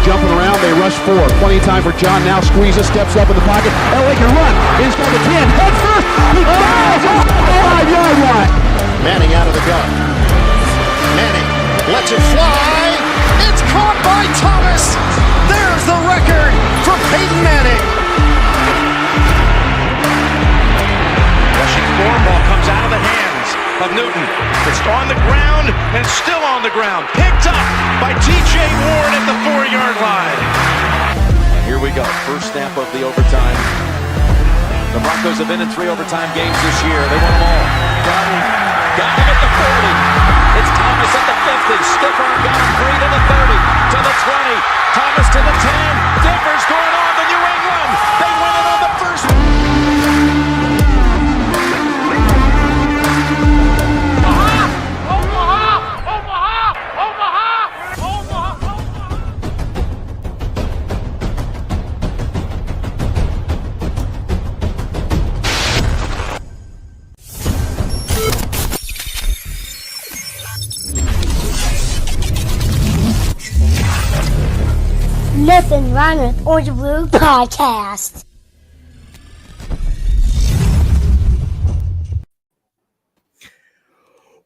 jumping around. They rush 4. Plenty of time for John now. Squeezes, steps up in the pocket. LA can run. Inside the 10. Head first. He fires. 5-yard line. Manning out of the gun. Manning lets it fly. It's caught by Thomas. There's the record for Peyton Manning. Rushing 4, ball comes out of the hands of Newton. It's on the ground and still on the ground. Picked up by T.J. Ward at the 4-yard line. Here we go. First snap of the overtime. The Broncos have been in 3 overtime games this year. They won them all. Got him at the 40. It's Thomas at the 50. Stiff arm got him free to the 30. To the 20. Thomas to the 10. Denver's going on to New England. They win it on the first. Nothing wrong with Orange and Blue Podcast.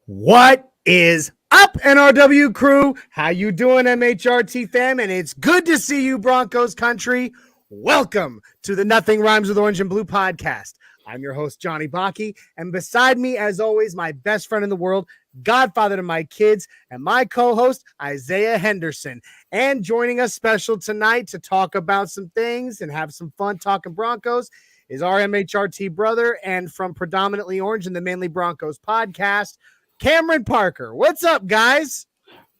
What is up, NRW crew? How you doing, MHRT fam? And it's good to see you, Broncos country. Welcome to the Nothing Rhymes with Orange and Blue Podcast. I'm your host, Johnny Baki, and beside me, as always, my best friend in the world, godfather to my kids, and my co-host, Isaiah Henderson. And joining us special tonight to talk about some things and have some fun talking Broncos is our MHRT brother and from Predominantly Orange and the Mainly Broncos podcast, Cameron Parker. What's up, guys?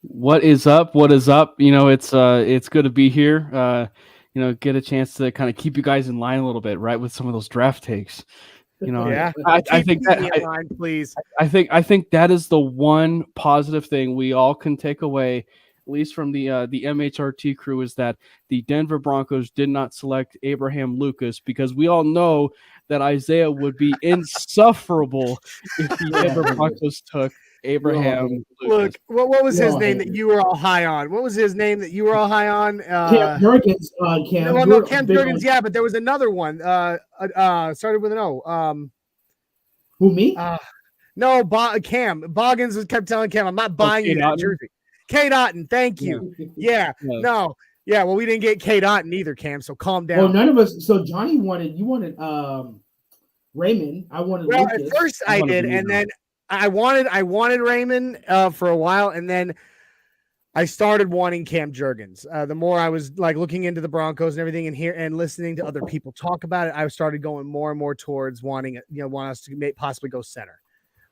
What is up? What is up? You know, it's good to be here. Get a chance to kind of keep you guys in line a little bit, right, with some of those draft takes. Yeah, I think that in line, please. I think that is the one positive thing we all can take away, at least from the MHRT crew, is that the Denver Broncos did not select Abraham Lucas, because we all know that Isaiah would be insufferable if the Denver Broncos took Abraham Lucas. Look, what was his name that you were all high on? What was his name that you were all high on? Cam Jurgens. Cam Jurgens, yeah, but there was another one. Started with an O. Who, me? No, Cam. Boggins kept telling Cam, I'm not buying you that jersey. Kate Otten, thank you. Yeah. No. Yeah, well, we didn't get Kate Otten either, Cam, so calm down. Well, none of us. So Johnny you wanted Raymond. I wanted Lucas. At first I did, and then I wanted Raymond for a while, and then I started wanting Cam Jurgens. The more I was like looking into the Broncos and everything, and listening to other people talk about it, I started going more and more towards want us to possibly go center.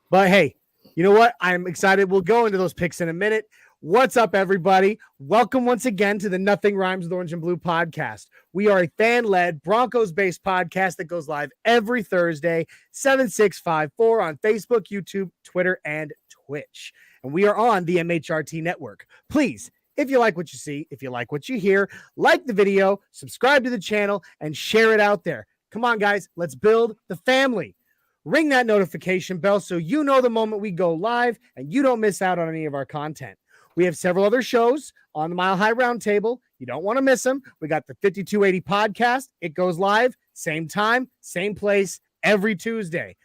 But hey, you know what? I'm excited. We'll go into those picks in a minute. What's up, everybody? Welcome once again to the Nothing Rhymes with Orange and Blue podcast. We are a fan-led, Broncos-based podcast that goes live every Thursday, 7/6/5/4 on Facebook, YouTube, Twitter, and Twitch. And we are on the MHRT Network. Please, if you like what you see, if you like what you hear, like the video, subscribe to the channel, and share it out there. Come on, guys. Let's build the family. Ring that notification bell so you know the moment we go live and you don't miss out on any of our content. We have several other shows on the Mile High Roundtable. You don't want to miss them. We got the 5280 podcast. It goes live, same time, same place, every Tuesday.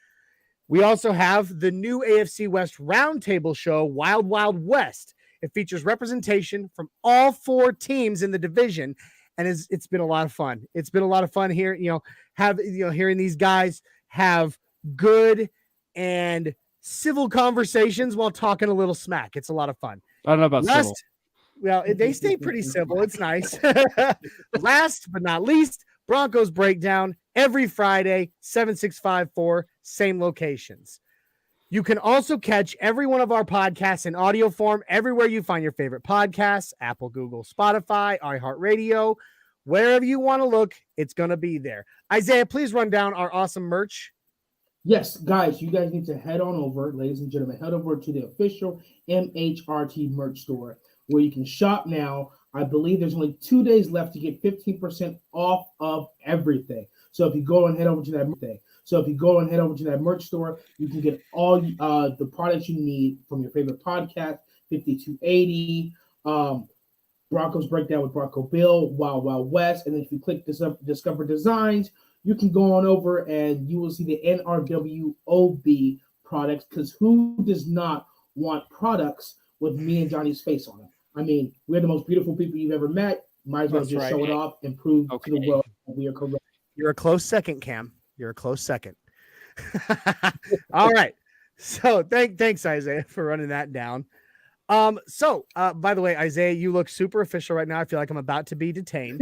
We also have the new AFC West Roundtable show, Wild Wild West. It features representation from all 4 teams in the division, and it's been a lot of fun. It's been a lot of fun here, hearing these guys have good and civil conversations while talking a little smack. It's a lot of fun. I don't know about civil. Well, they stay pretty civil. It's nice. Last but not least, Broncos Breakdown every Friday, 7/6/5/4, same locations. You can also catch every one of our podcasts in audio form everywhere you find your favorite podcasts, Apple, Google, Spotify, iHeartRadio, wherever you want to look, it's going to be there. Isaiah, please run down our awesome merch. Yes, guys, you guys need to head on over, ladies and gentlemen, head over to the official MHRT merch store where you can shop now. I believe there's only 2 days left to get 15% off of everything. So if you go and head over to that merch store, you can get all the products you need from your favorite podcast, 5280, Broncos Breakdown with Bronco Bill, Wild Wild West. And then if you click Discover Designs, you can go on over and you will see the NRWOB products, because who does not want products with me and Johnny's face on it? I mean, we're the most beautiful people you've ever met. Might as well just show it off and prove to the world that we are correct. You're a close second, Cam. You're a close second. All right. So thanks, Isaiah, for running that down. So by the way, Isaiah, you look super official right now. I feel like I'm about to be detained.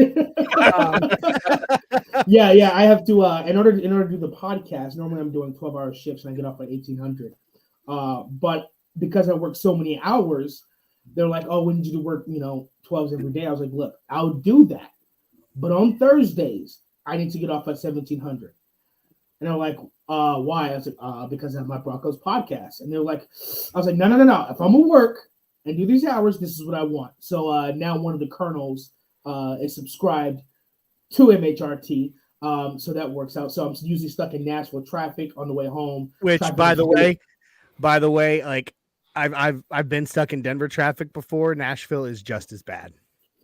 Yeah. I have to in order to do the podcast. Normally, I'm doing 12-hour shifts and I get off at 1800. But because I work so many hours, they're like, "Oh, we need you to work, 12s every day." I was like, "Look, I'll do that, but on Thursdays, I need to get off at 1700." And they're like, "Why?" I was like, "Because I have my Broncos podcast." And they're like, "I was like, no. If I'm gonna work and do these hours, this is what I want." So now one of the colonels is subscribed to MHRT, so that works out. So I'm usually stuck in Nashville traffic on the way home. Which, by the way, like I've been stuck in Denver traffic before. Nashville is just as bad.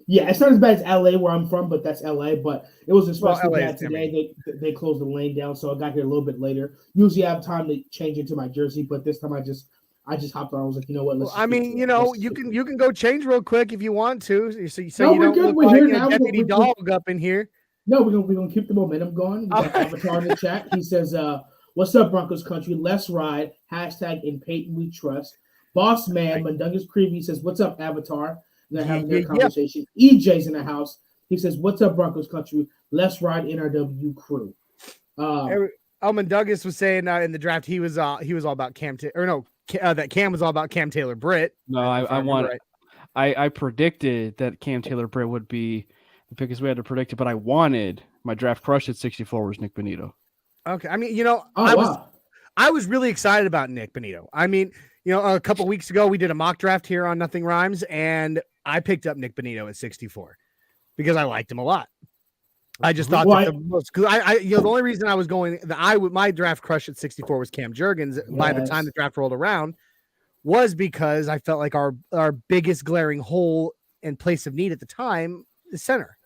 Yeah, it's not as bad as LA where I'm from, but that's LA. But it was especially bad today. They closed the lane down, so I got here a little bit later. Usually I have time to change into my jersey, but this time I just hopped on. I was like, you know what? You can go change real quick if you want to. So no, you don't look we're like here a now. deputy dog up in here. No, we're gonna keep the momentum going. We got Avatar in the chat. He says, "What's up, Broncos country? Let's ride. # in Peyton we trust." Boss man, Mundungus Creevy says, "What's up, Avatar?" They're having their conversation. EJ's in the house. He says, "What's up, Broncos country? Let's ride NRW crew." Elman Douglas was saying in the draft he was all about Cam that Cam was all about Cam Taylor Britt. No, I predicted that Cam Taylor Britt would be the pick as we had to predict it, but I wanted my draft crush at 64 was Nick Bonito. Okay, I mean, I was really excited about Nick Bonito. I mean, a couple weeks ago we did a mock draft here on Nothing Rhymes, and I picked up Nick Bonito at 64 because I liked him a lot. I just thought the only reason I was going my draft crush at 64 was Cam Jurgens. Yes. By the time the draft rolled around, was because I felt like our biggest glaring hole and place of need at the time is center.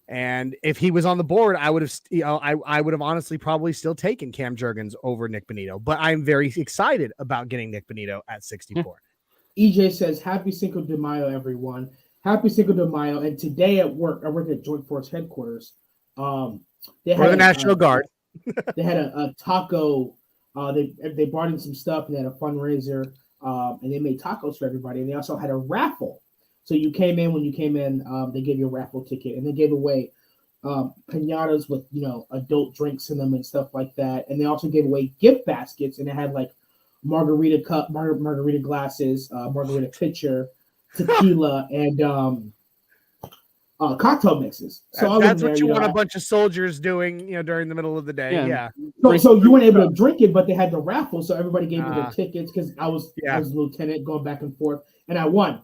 And if he was on the board, I would have, I would have honestly probably still taken Cam Jurgens over Nick Bonito. But I'm very excited about getting Nick Bonito at 64. EJ says, "Happy Cinco de Mayo, everyone. Happy Cinco de Mayo." And today at work, I work at Joint Force headquarters. They had the National Guard. They had a taco. They brought in some stuff and they had a fundraiser. And they made tacos for everybody. And they also had a raffle. So when you came in, they gave you a raffle ticket, and they gave away piñatas with adult drinks in them and stuff like that. And they also gave away gift baskets, and it had like margarita cup, margarita glasses, margarita pitcher, tequila, and cocktail mixes. So that's what you want a bunch of soldiers doing, during the middle of the day. Yeah. So you weren't able to drink it, but they had the raffle, so everybody gave me the tickets because I was a lieutenant going back and forth, and I won.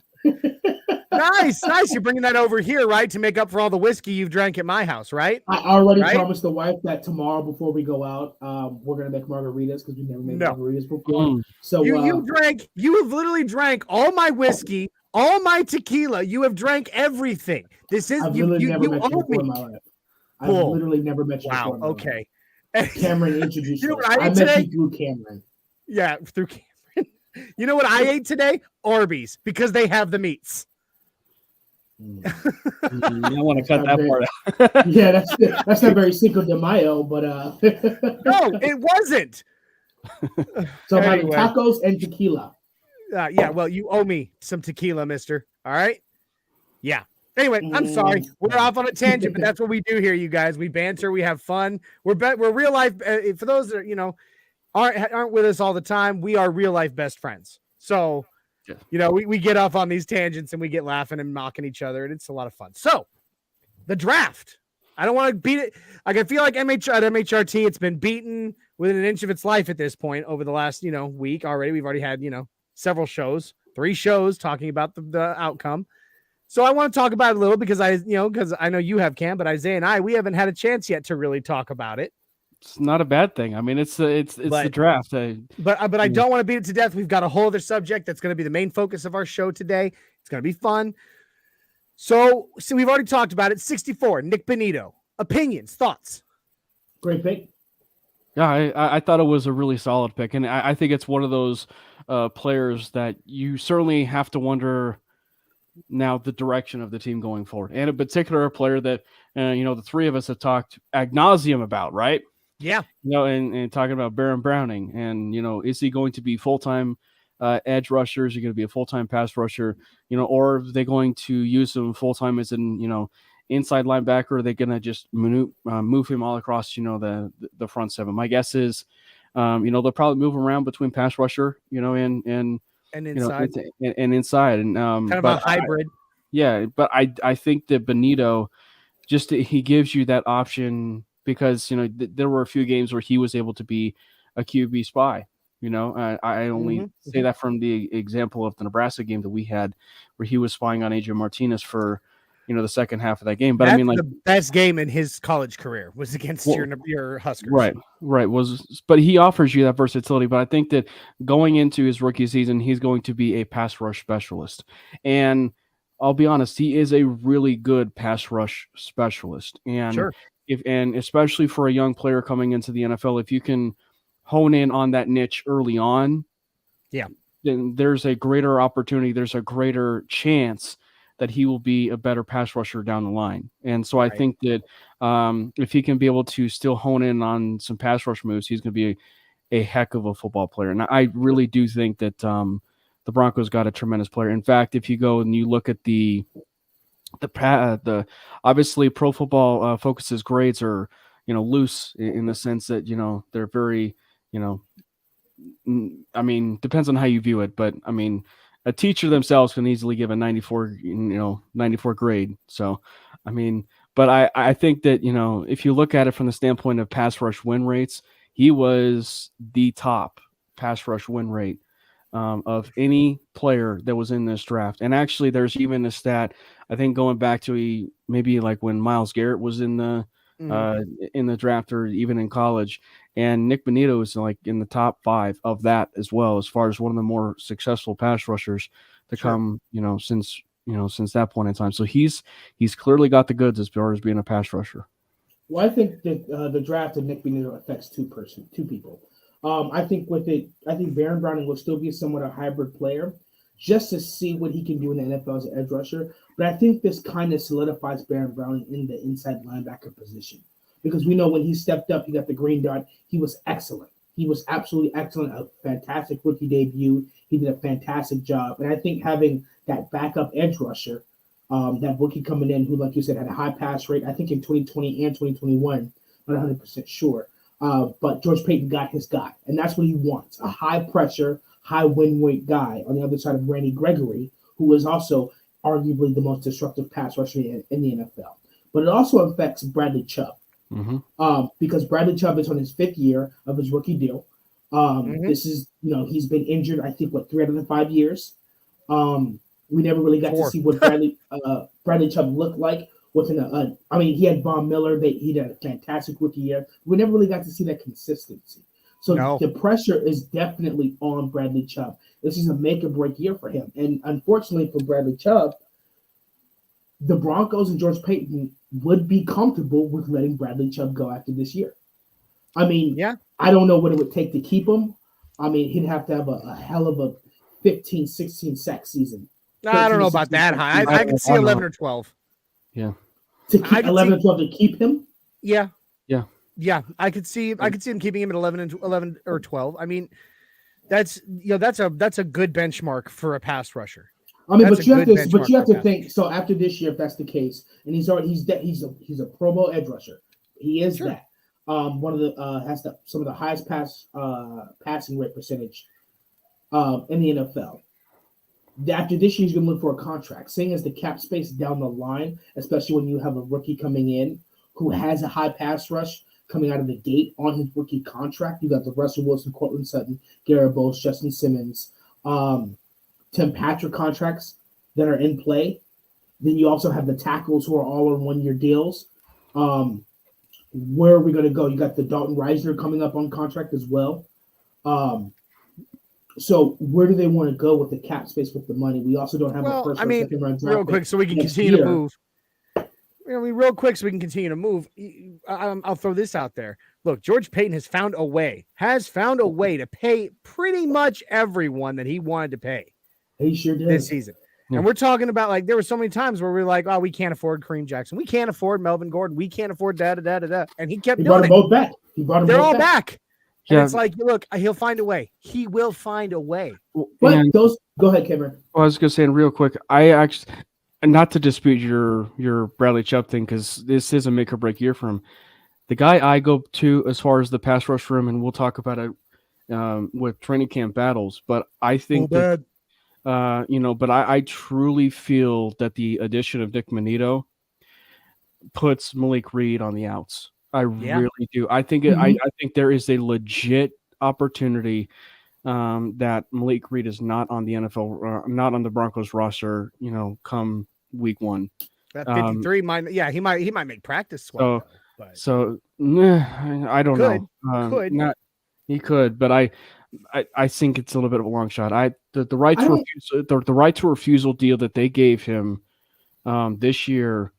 Nice. You're bringing that over here, right, to make up for all the whiskey you've drank at my house, right? I already promised the wife that tomorrow before we go out, we're gonna make margaritas because we've never made margaritas before. So you have literally drank all my whiskey, all my tequila. You have drank everything. This is I've you never met owe you before me. in my life. I've literally never met you before. Wow. Okay. Cameron introduced you. I met today? you through Cameron. Yeah, through Cameron. You know what I ate today? Arby's, because they have the meats. I want to cut that part out. Yeah, that's not very Cinco de Mayo, but no, it wasn't. So I'm having tacos and tequila. Well, you owe me some tequila, mister. All right? Yeah. Anyway, I'm sorry. We're off on a tangent, but that's what we do here, you guys. We banter, we have fun. We're real life. For those that aren't with us all the time, we are real life best friends. So, we get off on these tangents and we get laughing and mocking each other, and it's a lot of fun. So, the draft. I don't want to beat it. I feel like MHRT, it's been beaten within an inch of its life at this point over the last, week already. We've already had, several shows, 3 shows talking about the outcome. So I want to talk about it a little because I know you have, Cam, but Isaiah and we haven't had a chance yet to really talk about it. It's not a bad thing. I mean, it's the draft. But I don't want to beat it to death. We've got a whole other subject that's going to be the main focus of our show today. It's going to be fun. So we've already talked about it. 64, Nick Bonito. Opinions, thoughts? Great pick. Yeah, I thought it was a really solid pick, and I think it's one of those players that you certainly have to wonder now the direction of the team going forward, and in particular a player that the three of us have talked ad nauseum about, right? Yeah. And talking about Baron Browning, and is he going to be full-time edge rusher? Is he going to be a full-time pass rusher? Or are they going to use him full-time as an inside linebacker? Are they going to just move him all across the front seven? My guess is they'll probably move him around between pass rusher and inside and inside, and kind of a hybrid. But I think that Bonito he gives you that option, because there were a few games where he was able to be a QB spy. I only say that from the example of the Nebraska game that we had, where he was spying on Adrian Martinez for the second half of that game. But that's I mean, like, the best game in his college career was against your Huskers. Right. But he offers you that versatility. But I think that going into his rookie season, he's going to be a pass rush specialist. And I'll be honest, he is a really good pass rush specialist. And sure. And especially for a young player coming into the NFL, if you can hone in on that niche early on, then there's a greater opportunity, there's a greater chance that he will be a better pass rusher down the line. And so I think that if he can be able to still hone in on some pass rush moves, he's going to be a heck of a football player. And I really do think that the Broncos got a tremendous player. In fact, if you go and you look at the obviously Pro Football Focus's grades are loose in the sense that they're very I mean, depends on how you view it, but I mean, a teacher themselves can easily give a 94 grade. So I mean, but I think that if you look at it from the standpoint of pass rush win rates, he was the top pass rush win rate of any player that was in this draft. And actually, there's even a stat, I think, going back to maybe like when Myles Garrett was in the draft, or even in college, and Nick Bonito is like in the top 5 of that as well, as far as one of the more successful pass rushers to come, since that point in time. So he's clearly got the goods as far as being a pass rusher. Well, I think that the draft of Nick Bonito affects two people. I think Baron Browning will still be somewhat a hybrid player, just to see what he can do in the NFL as an edge rusher. But I think this kind of solidifies Baron Browning in the inside linebacker position, because we know when he stepped up, he got the green dot. He was excellent. He was absolutely excellent. A fantastic rookie debut. He did a fantastic job. And I think having that backup edge rusher, that rookie coming in, who, like you said, had a high pass rate, I think in 2020 and 2021, not 100% sure. But George Payton got his guy, and that's what he wants: a high pressure, high win rate guy on the other side of Randy Gregory, who was also arguably the most disruptive pass rusher in the NFL. But it also affects Bradley Chubb, because Bradley Chubb is on his 5th year of his rookie deal. This is, he's been injured, I think, 3 out of the 5 years. We never really got to see what Bradley Chubb looked like. He had Von Miller. He did a fantastic rookie year. We never really got to see that consistency. So the pressure is definitely on Bradley Chubb. This is a make or break year for him. And unfortunately for Bradley Chubb, the Broncos and George Payton would be comfortable with letting Bradley Chubb go after this year. I mean, I don't know what it would take to keep him. I mean, he'd have to have a hell of a 15, 16 sack season. I don't know about that high. I can see 11 or 12. Yeah. To keep 11 or 12 to keep him? Yeah. I could see him keeping him at 11 or 12. I mean, that's a good benchmark for a pass rusher. I mean, but you have to think. So after this year, if that's the case, and he's a Pro Bowl edge rusher, he is that. One of the has some of the highest passing rate percentage in the NFL. After this year, he's going to look for a contract. Seeing as the cap space down the line, especially when you have a rookie coming in who has a high pass rush coming out of the gate on his rookie contract. You got the Russell Wilson, Cortland Sutton, Garrett Bowles, Justin Simmons, Tim Patrick contracts that are in play. Then you also have the tackles who are all on 1-year deals. Where are we going to go? You got the Dalton Reisner coming up on contract as well. So where do they want to go with the cap space with the money? We also don't have a Well, first I or mean, second round draft real quick, pick so we can next continue to year. move. Real quick, so we can continue to move. I'll throw this out there. Look, George Payton has found a way to pay pretty much everyone that he wanted to pay He sure did this season. Yeah. And we're talking about, like, there were so many times where we were like, oh, we can't afford Kareem Jackson. We can't afford Melvin Gordon. We can't afford da-da-da-da-da. And he kept He doing brought it. them both back. They're all back. And Yeah. it's like, look, he'll find a way. He will find a way. But And those, go ahead, Cameron. I was gonna say real quick, I actually, not to dispute your Bradley Chubb thing, because this is a make or break year for him. The guy I go to as far as the pass rush for him, and we'll talk about it with training camp battles, but I think that, but I truly feel that the addition of Nick Manito puts Malik Reed on the outs. I really do. I think I think there is a legit opportunity that Malik Reed is not on the NFL, not on the Broncos roster. Come week 1. That 53 might, he might make practice squad. I don't know. He could, but I think it's a little bit of a long shot. The right to refusal deal that they gave him this year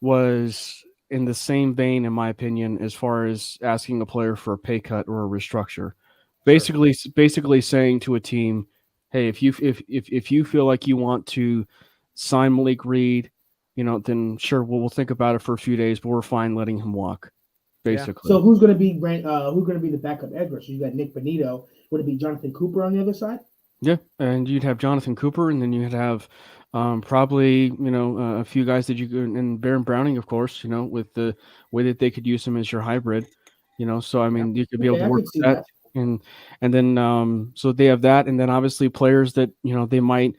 was in the same vein, in my opinion, as far as asking a player for a pay cut or a restructure. Basically saying to a team, hey, if you feel like you want to sign Malik Reed, then sure, we'll think about it for a few days, but we're fine letting him walk. Basically. So who's going to be the backup edge rusher? You got Nick Benito. Would it be Jonathan Cooper on the other side? Yeah, and you'd have Jonathan Cooper, and then you'd have probably a few guys that you could, and Baron Browning, of course, with the way that they could use him as your hybrid. So I mean, you could be able to work with that. And then so they have that, and then obviously players that they might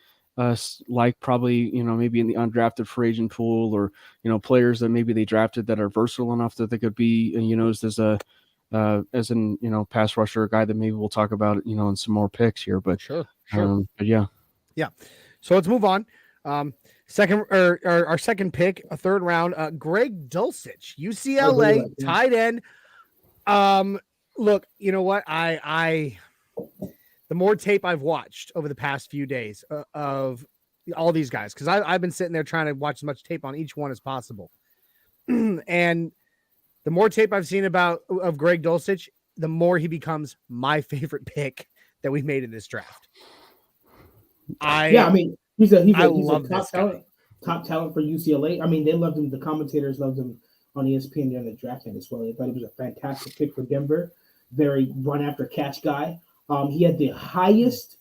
like, probably maybe in the undrafted free agent pool, or players that maybe they drafted that are versatile enough that they could be used as a pass rusher, a guy that maybe we'll talk about in some more picks here. But sure. But yeah. So let's move on. Our second pick, a third round, Greg Dulcich, UCLA tight end. Look, you know what? The more tape I've watched over the past few days of all these guys, because I've been sitting there trying to watch as much tape on each one as possible. And the more tape I've seen of Greg Dulcich, the more he becomes my favorite pick that we made in this draft. I mean, he's a top talent for UCLA. I mean, they loved him. The commentators loved him on ESPN during the draft as well. They thought he was a fantastic pick for Denver. Very run after catch guy. He had the highest.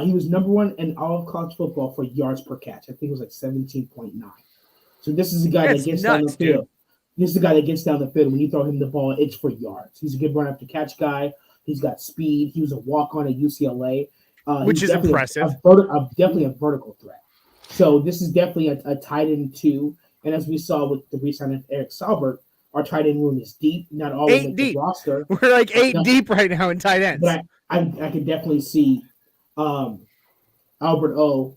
He was number 1 in all of college football for yards per catch. I think it was like 17.9. So this is a guy that gets down the field. Dude. This is the guy that gets down the field. When you throw him the ball, it's for yards. He's a good run after catch guy. He's got speed. He was a walk-on at UCLA. Which is impressive. Definitely a vertical threat. So this is definitely a tight end 2. And as we saw with the re-signing of Eric Saubert, our tight end room is deep. Not always like the roster. We're like 8 deep right now in tight ends. But I can definitely see Albert O,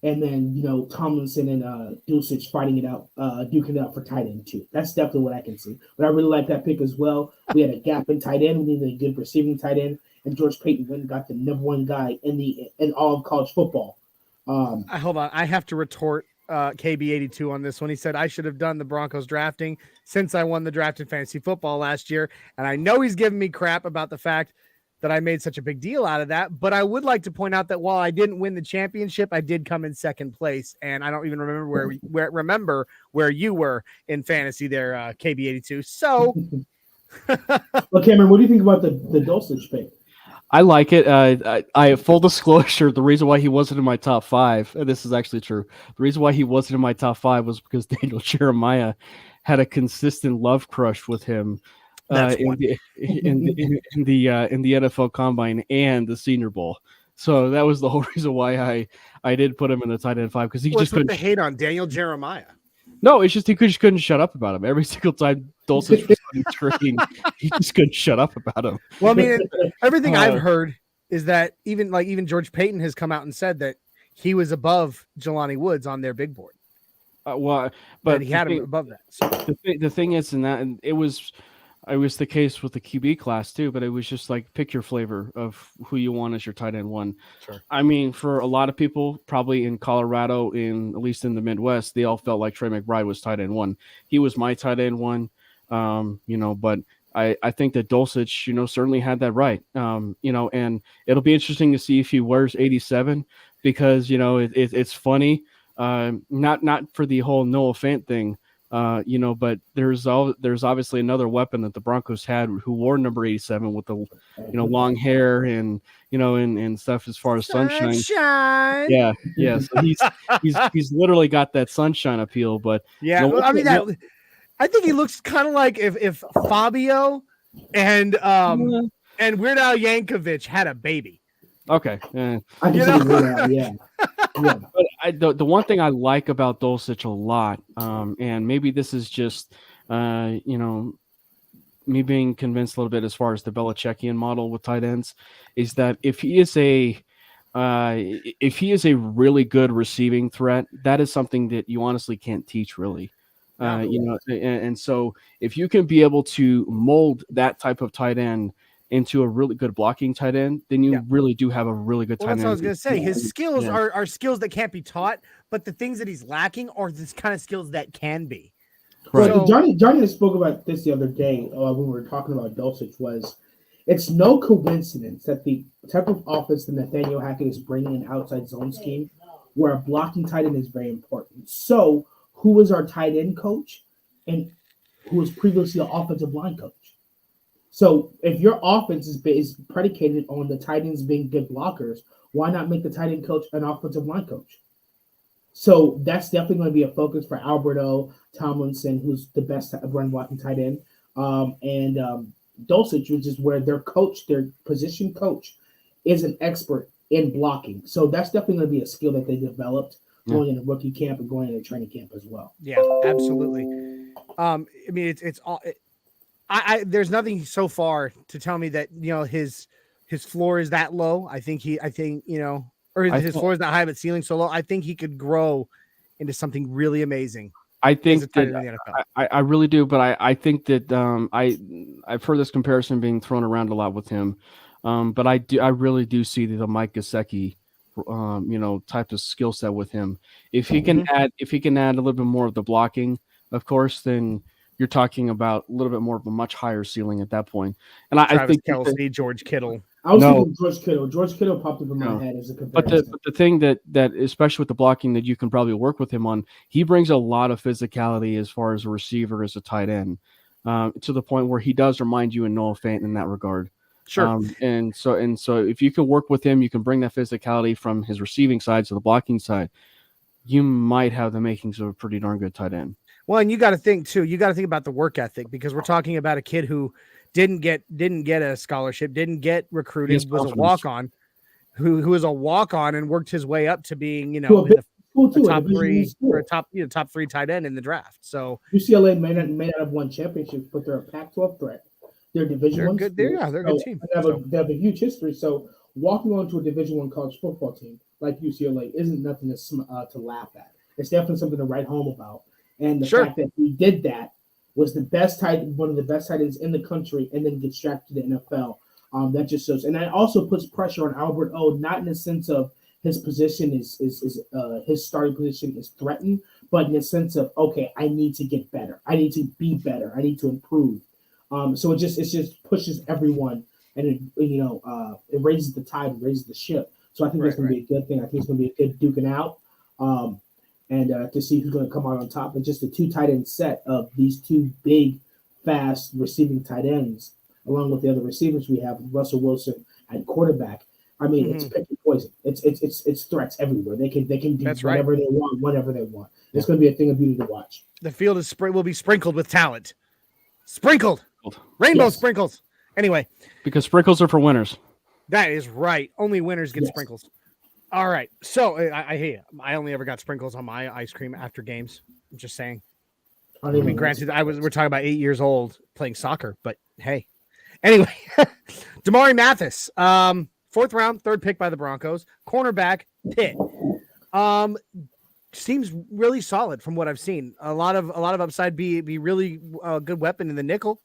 and then Tomlinson and Dulcich fighting it out, duking it out for tight end 2. That's definitely what I can see. But I really like that pick as well. We had a gap in tight end. We needed a good receiving tight end, and George Payton went and got the number 1 guy in all of college football. Hold on, I have to retort KB82 on this one. He said I should have done the Broncos drafting since I won the draft in fantasy football last year, and I know he's giving me crap about the fact that I made such a big deal out of that. But I would like to point out that while I didn't win the championship, I did come in second place, and I don't even remember where you were in fantasy there, KB82. So, well, Cameron, what do you think about the Dulcich pick? I like it. I full disclosure, the reason why he wasn't in my top 5, and this is actually true. The reason why he wasn't in my top 5 was because Daniel Jeremiah had a consistent love crush with him in the NFL Combine and the Senior Bowl. So that was the whole reason why I did put him in the tight end 5, because he just couldn't hate on Daniel Jeremiah. No, it's just he just couldn't shut up about him. Every single time Dulcich was on the screen, he just couldn't shut up about him. Well, I mean, everything I've heard is that even George Payton has come out and said that he was above Jelani Woods on their big board. But he had him above that. So. The thing is, and it was it was the case with the QB class too, but it was just like pick your flavor of who you want as your tight end one. Sure. I mean, for a lot of people, probably in Colorado, at least in the Midwest, they all felt like Trey McBride was tight end one. He was my tight end one, but I think that Dulcich, certainly had that right. And it'll be interesting to see if he wears 87 because, it's funny, not for the whole Noah Fant thing. But there's obviously another weapon that the Broncos had who wore number 87 with the, long hair and, and stuff as far as sunshine. Yeah. So he's literally got that sunshine appeal, but yeah, I think he looks kind of like if Fabio and Weird Al Yankovic had a baby. Okay. I can see that, yeah. Yeah. But the one thing I like about Dulcich a lot, and maybe this is just, me being convinced a little bit as far as the Belichickian model with tight ends, is that if he is a really good receiving threat, that is something that you honestly can't teach really. And so if you can be able to mold that type of tight end into a really good blocking tight end, then you really do have a really good tight end. That's what I was going to say. His skills are skills that can't be taught, but the things that he's lacking are this kind of skills that can be. Right. So, Johnny spoke about this the other day when we were talking about Dulcich. It's no coincidence that the type of offense that Nathaniel Hackett is bringing an outside zone scheme where a blocking tight end is very important. So who was our tight end coach and who was previously the offensive line coach? So if your offense is predicated on the tight ends being good blockers, why not make the tight end coach an offensive line coach? So that's definitely going to be a focus for Alberto Tomlinson, who's the best run blocking tight end, and Dulcich, which is where their position coach, is an expert in blocking. So that's definitely going to be a skill that they developed going into rookie camp and going into training camp as well. Yeah, absolutely. I mean, it's all. There's nothing so far to tell me that his floor is that low. I think his floor is not high, but ceiling so low. I think he could grow into something really amazing. I think that I really do, but I think that I've heard this comparison being thrown around a lot with him, but I really do see the Mike Gesicki, type of skill set with him. If he can add a little bit more of the blocking, of course, then you're talking about a little bit more of a much higher ceiling at that point. And I think Kelce, George Kittle. I was thinking George Kittle. George Kittle popped up in my head as a comparison. But the thing that especially with the blocking that you can probably work with him on, he brings a lot of physicality as far as a receiver, as a tight end, to the point where he does remind you of Noah Fant in that regard. Sure. And so if you can work with him, you can bring that physicality from his receiving side to the blocking side. You might have the makings of a pretty darn good tight end. Well, and you got to think too. You got to think about the work ethic, because we're talking about a kid who didn't get a scholarship, didn't get recruited, was a walk-on, who was a walk-on and worked his way up to being, in the top three tight end in the draft. So UCLA may not have won championships, but they're a Pac-12 threat. They're Division One. They're a good team. They have a huge history. So walking onto a Division One college football team like UCLA isn't nothing to laugh at. It's definitely something to write home about. And the fact that he did that was one of the best tight ends in the country, and then gets drafted to the NFL. That just shows, and that also puts pressure on Albert O. Not in the sense of his position is his starting position is threatened, but in the sense of, okay, I need to get better, I need to be better, I need to improve. So it just pushes everyone, and it raises the tide, raises the ship. So I think that's going to be a good thing. I think it's going to be a good duking out. And to see who's going to come out on top. And just a two tight end set of these two big, fast receiving tight ends, along with the other receivers we have, Russell Wilson and quarterback. I mean, it's pick and poison. It's threats everywhere. They can do whatever they want, whenever they want. It's going to be a thing of beauty to watch. The field will be sprinkled with talent. Sprinkled, rainbow sprinkles. Anyway, because sprinkles are for winners. That is right. Only winners get sprinkles. All right. So I hear you. I only ever got sprinkles on my ice cream after games. I'm just saying. I mean, granted, we're talking about 8 years old playing soccer, but hey. Anyway, Damari Mathis, 4th round, 3rd pick by the Broncos, cornerback, Pitt. Seems really solid from what I've seen. A lot of upside. Be really a good weapon in the nickel.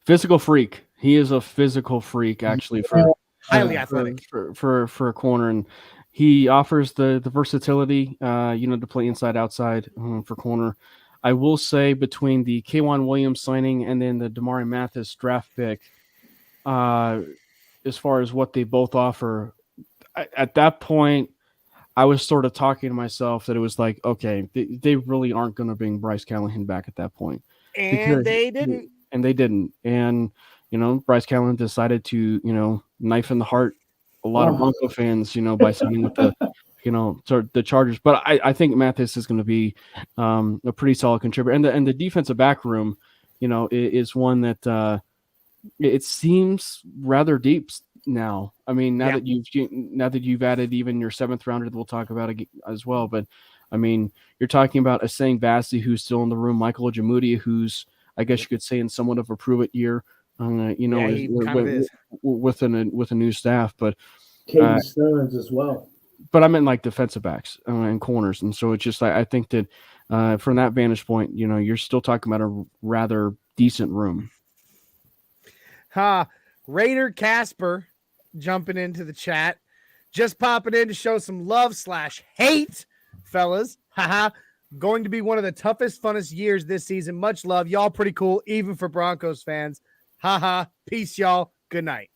Physical freak. He is a physical freak, actually, for highly athletic for a corner, and he offers the versatility, to play inside, outside for corner. I will say between the Quan Williams signing and then the Damari Mathis draft pick, as far as what they both offer, at that point, I was sort of talking to myself that it was like, okay, they really aren't going to bring Bryce Callahan back at that point. And they didn't. And, Bryce Callahan decided to, knife in the heart a lot of Bronco fans, by signing with the Chargers. But I think Mathis is going to be a pretty solid contributor. And the defensive back room, is one that it seems rather deep now. I mean, now that you've added even your 7th rounder that we'll talk about as well. But I mean, you're talking about Asang Vasi, who's still in the room, Michael Ojemudia, who's, I guess you could say, in somewhat of a prove-it year, with a new staff. But Stearns as well. But I meant like defensive backs and corners, and so it's just I think that from that vantage point, you're still talking about a rather decent room. Raider Casper jumping into the chat, just popping in to show some love/hate, fellas. Going to be one of the toughest, funnest years this season. Much love. Y'all pretty cool, even for Broncos fans. Peace, y'all. Good night.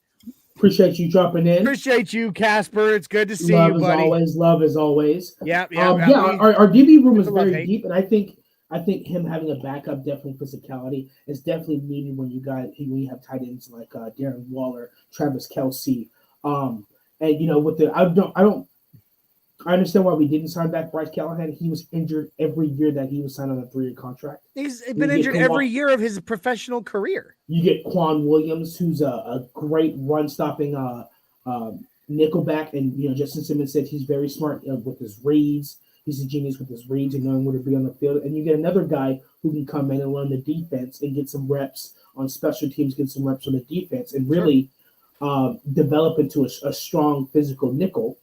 Appreciate you dropping in. Appreciate you, Casper. It's good to see you, buddy. Love as always. Yeah. Our DB room is very deep, and I think him having a backup definitely physicality is definitely needed when you have tight ends like Darren Waller, Travis Kelce, and with the I understand why we didn't sign back Bryce Callahan. He was injured every year that he was signed on a 3-year contract. He's been injured every year of his professional career. You get Quan Williams, who's a great run-stopping nickelback, and Justin Simmons said he's very smart with his reads. He's a genius with his reads and knowing where to be on the field. And you get another guy who can come in and learn the defense and get some reps on special teams, get some reps on the defense, and really develop into a strong physical nickel.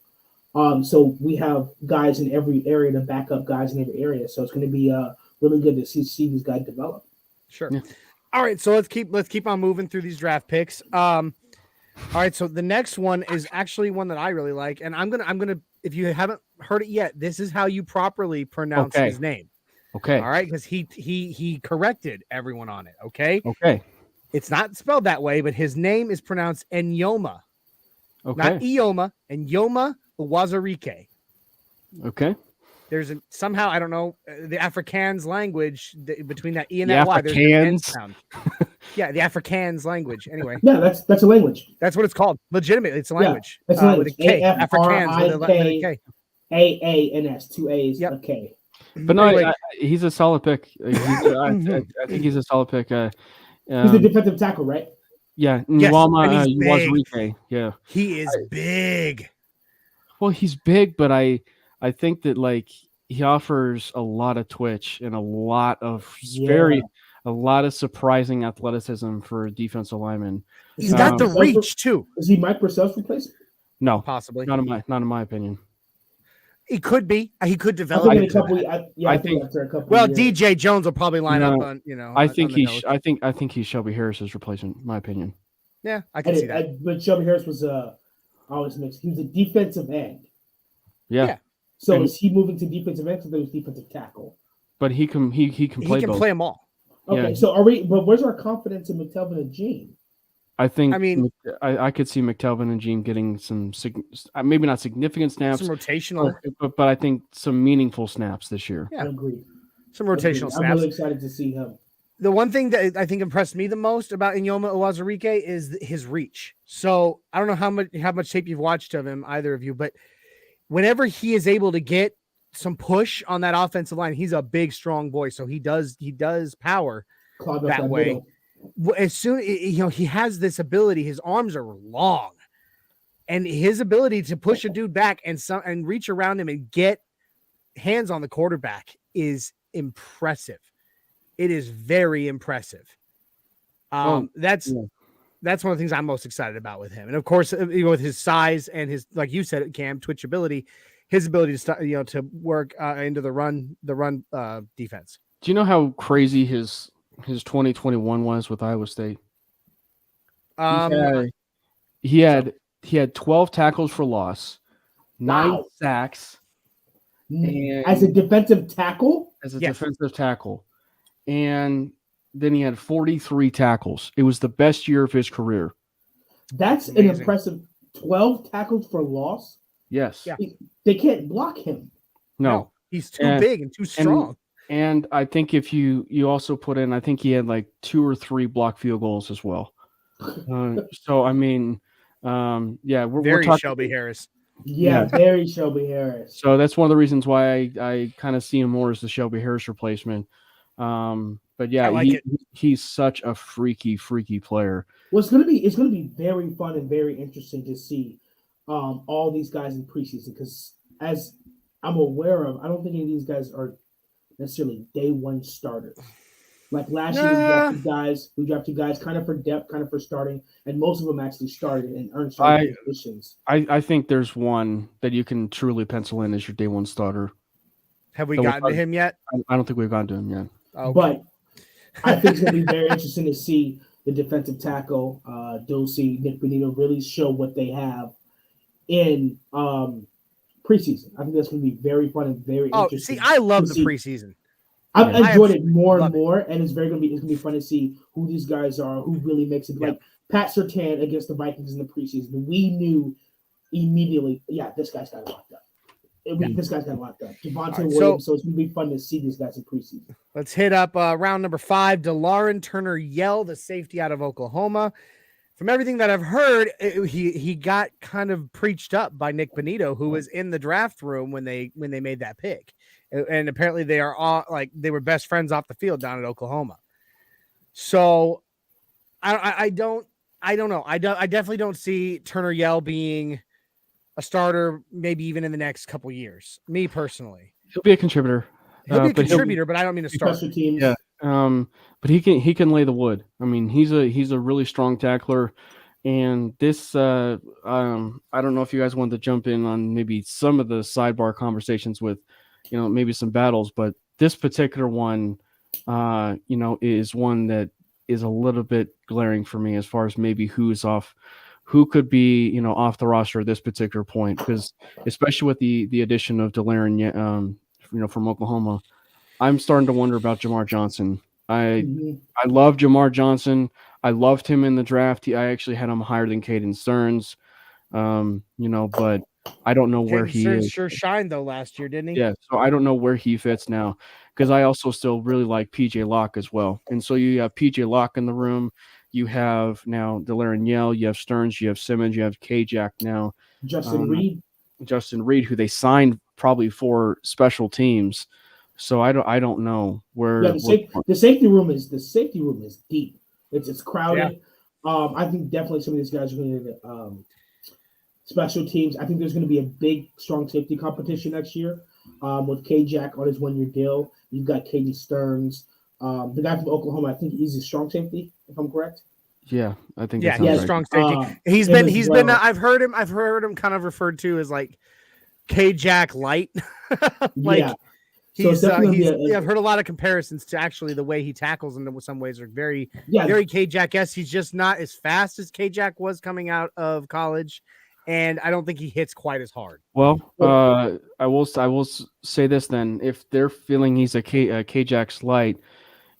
So we have guys in every area to back up guys in every area. So it's going to be really good to see these guys develop. Sure. Yeah. All right. So let's keep on moving through these draft picks. All right. So the next one is actually one that I really like, and I'm gonna if you haven't heard it yet, this is how you properly pronounce his name. Okay. All right, because he corrected everyone on it. Okay. Okay. It's not spelled that way, but his name is pronounced Enyoma. Okay. Not Ioma. Enyoma Uwazurike. Okay. There's somehow, I don't know, the Afrikaans language between that E and that Y. There's an N sound. Yeah, the Afrikaans language. Anyway. Yeah, that's a language. That's what it's called. Legitimately, it's a language. Yeah, it's a language. With a K. Afrikaans with a K. A-A-N-S, 2 A's, a K. But no, anyway. He's a solid pick. I think he's a solid pick. He's the defensive tackle, right? Yeah. Yes, Uwazurike. Yeah. He is big. Well, he's big, but I think that he offers a lot of twitch and a lot of surprising athleticism for a defensive lineman. He's got the reach too. Is he Mike Purcell's replacement? No, possibly not in my opinion. He could be. He could develop. I think after a couple. Well, of years. DJ Jones will probably line up on. I think he's Shelby Harris's replacement. In my opinion. Yeah, I can see that. But Shelby Harris was always mixed. He was a defensive end. Yeah. So is he moving to defensive end because he was defensive tackle? But he can play. He can play them all. Okay, so are we? But where's our confidence in McTelvin and Gene? I could see McTelvin and Gene getting some maybe not significant snaps, some rotational, but I think some meaningful snaps this year. Yeah, agreed. Some rotational snaps. I'm really excited to see him. The one thing that I think impressed me the most about Enyoma Uwazurike is his reach. So I don't know how much tape you've watched of him, either of you, but whenever he is able to get some push on that offensive line, he's a big, strong boy. So he does power that way. Middle. As soon he has this ability, his arms are long, and his ability to push a dude back and reach around him and get hands on the quarterback is impressive. It is very impressive. That's one of the things I'm most excited about with him, and of course, with his size and his, like you said, Cam, twitch ability, his ability to work into the run defense. Do you know how crazy his his 2021 was with Iowa State? Um, He had 12 tackles for loss, 9 Wow. sacks, and As a defensive tackle? as a Yes. defensive tackle, and then he had 43 tackles. It was the best year of his career. That's an Amazing. impressive 12 tackles for loss. Yes. Yeah. They can't block him. No. he's too big and too strong. And I think if you also put in, I think he had like 2 or 3 block field goals as well. So I mean, yeah, we're Very talking Shelby Harris. Yeah, very Shelby Harris. So that's one of the reasons why I kind of see him more as the Shelby Harris replacement. But yeah, I like it. he's such a freaky player. Well, it's gonna be very fun and very interesting to see all these guys in preseason, because as I'm aware of, I don't think any of these guys are necessarily day one starters. Like last year, we drafted guys kind of for depth, kind of for starting, and most of them actually started and earned starting positions. I think there's one that you can truly pencil in as your day one starter. Have we gotten to him yet? I don't think we've gotten to him yet. Okay. But I think it's going to be very interesting to see the defensive tackle, Dulce, Nick Benito, really show what they have in preseason. I think that's going to be very fun and very interesting. See, I love the preseason. I've enjoyed it more and more, and it's going to be fun to see who these guys are, who really makes it. Like Pat Surtain against the Vikings in the preseason, we knew immediately, this guy's got locked up. This guy's got locked up. Javonte Williams, so it's going to be fun to see these guys in preseason. Let's hit up round number 5. DeLauren Turner-Yell, the safety out of Oklahoma. From everything that I've heard, he got kind of preached up by Nick Benito, who was in the draft room when they made that pick. And apparently they are all they were best friends off the field down at Oklahoma. So I don't know. I definitely don't see Turner-Yell being a starter, maybe even in the next couple years. Me personally, he'll be a contributor. He'll be a contributor, but I don't mean a starter. Teams. Yeah. But he can lay the wood. I mean, he's a really strong tackler. And this, I don't know if you guys wanted to jump in on maybe some of the sidebar conversations with, maybe some battles, but this particular one, is one that is a little bit glaring for me as far as maybe who could be, off the roster at this particular point, because especially with the addition of DeLauren, from Oklahoma, I'm starting to wonder about Jamar Johnson. I love Jamar Johnson. I loved him in the draft. I actually had him higher than Caden Stearns, but I don't know where he is. Sure shined though last year, didn't he? Yeah, so I don't know where he fits now, because I also still really like PJ Locke as well. And so you have PJ Locke in the room. You have now DeLauren Yell, you have Stearns, you have Simmons, you have K-Jack now. Justin Reed, who they signed probably for special teams. So I don't know where. Yeah, the safety room is deep. It's crowded. Yeah. I think definitely some of these guys are going to special teams. I think there's going to be a big, strong safety competition next year with K-Jack on his 1-year deal. You've got Caden Stearns. The guy from Oklahoma, I think he's a strong safety, if I'm correct. Yeah, I think. Yeah, he's a strong safety. He's been. I've heard him kind of referred to as like K-Jack light. I've heard a lot of comparisons to actually the way he tackles, and in some ways are very K-Jack-esque. He's just not as fast as K-Jack was coming out of college, and I don't think he hits quite as hard. Well, I will say this then: if they're feeling he's a K-Jack's light,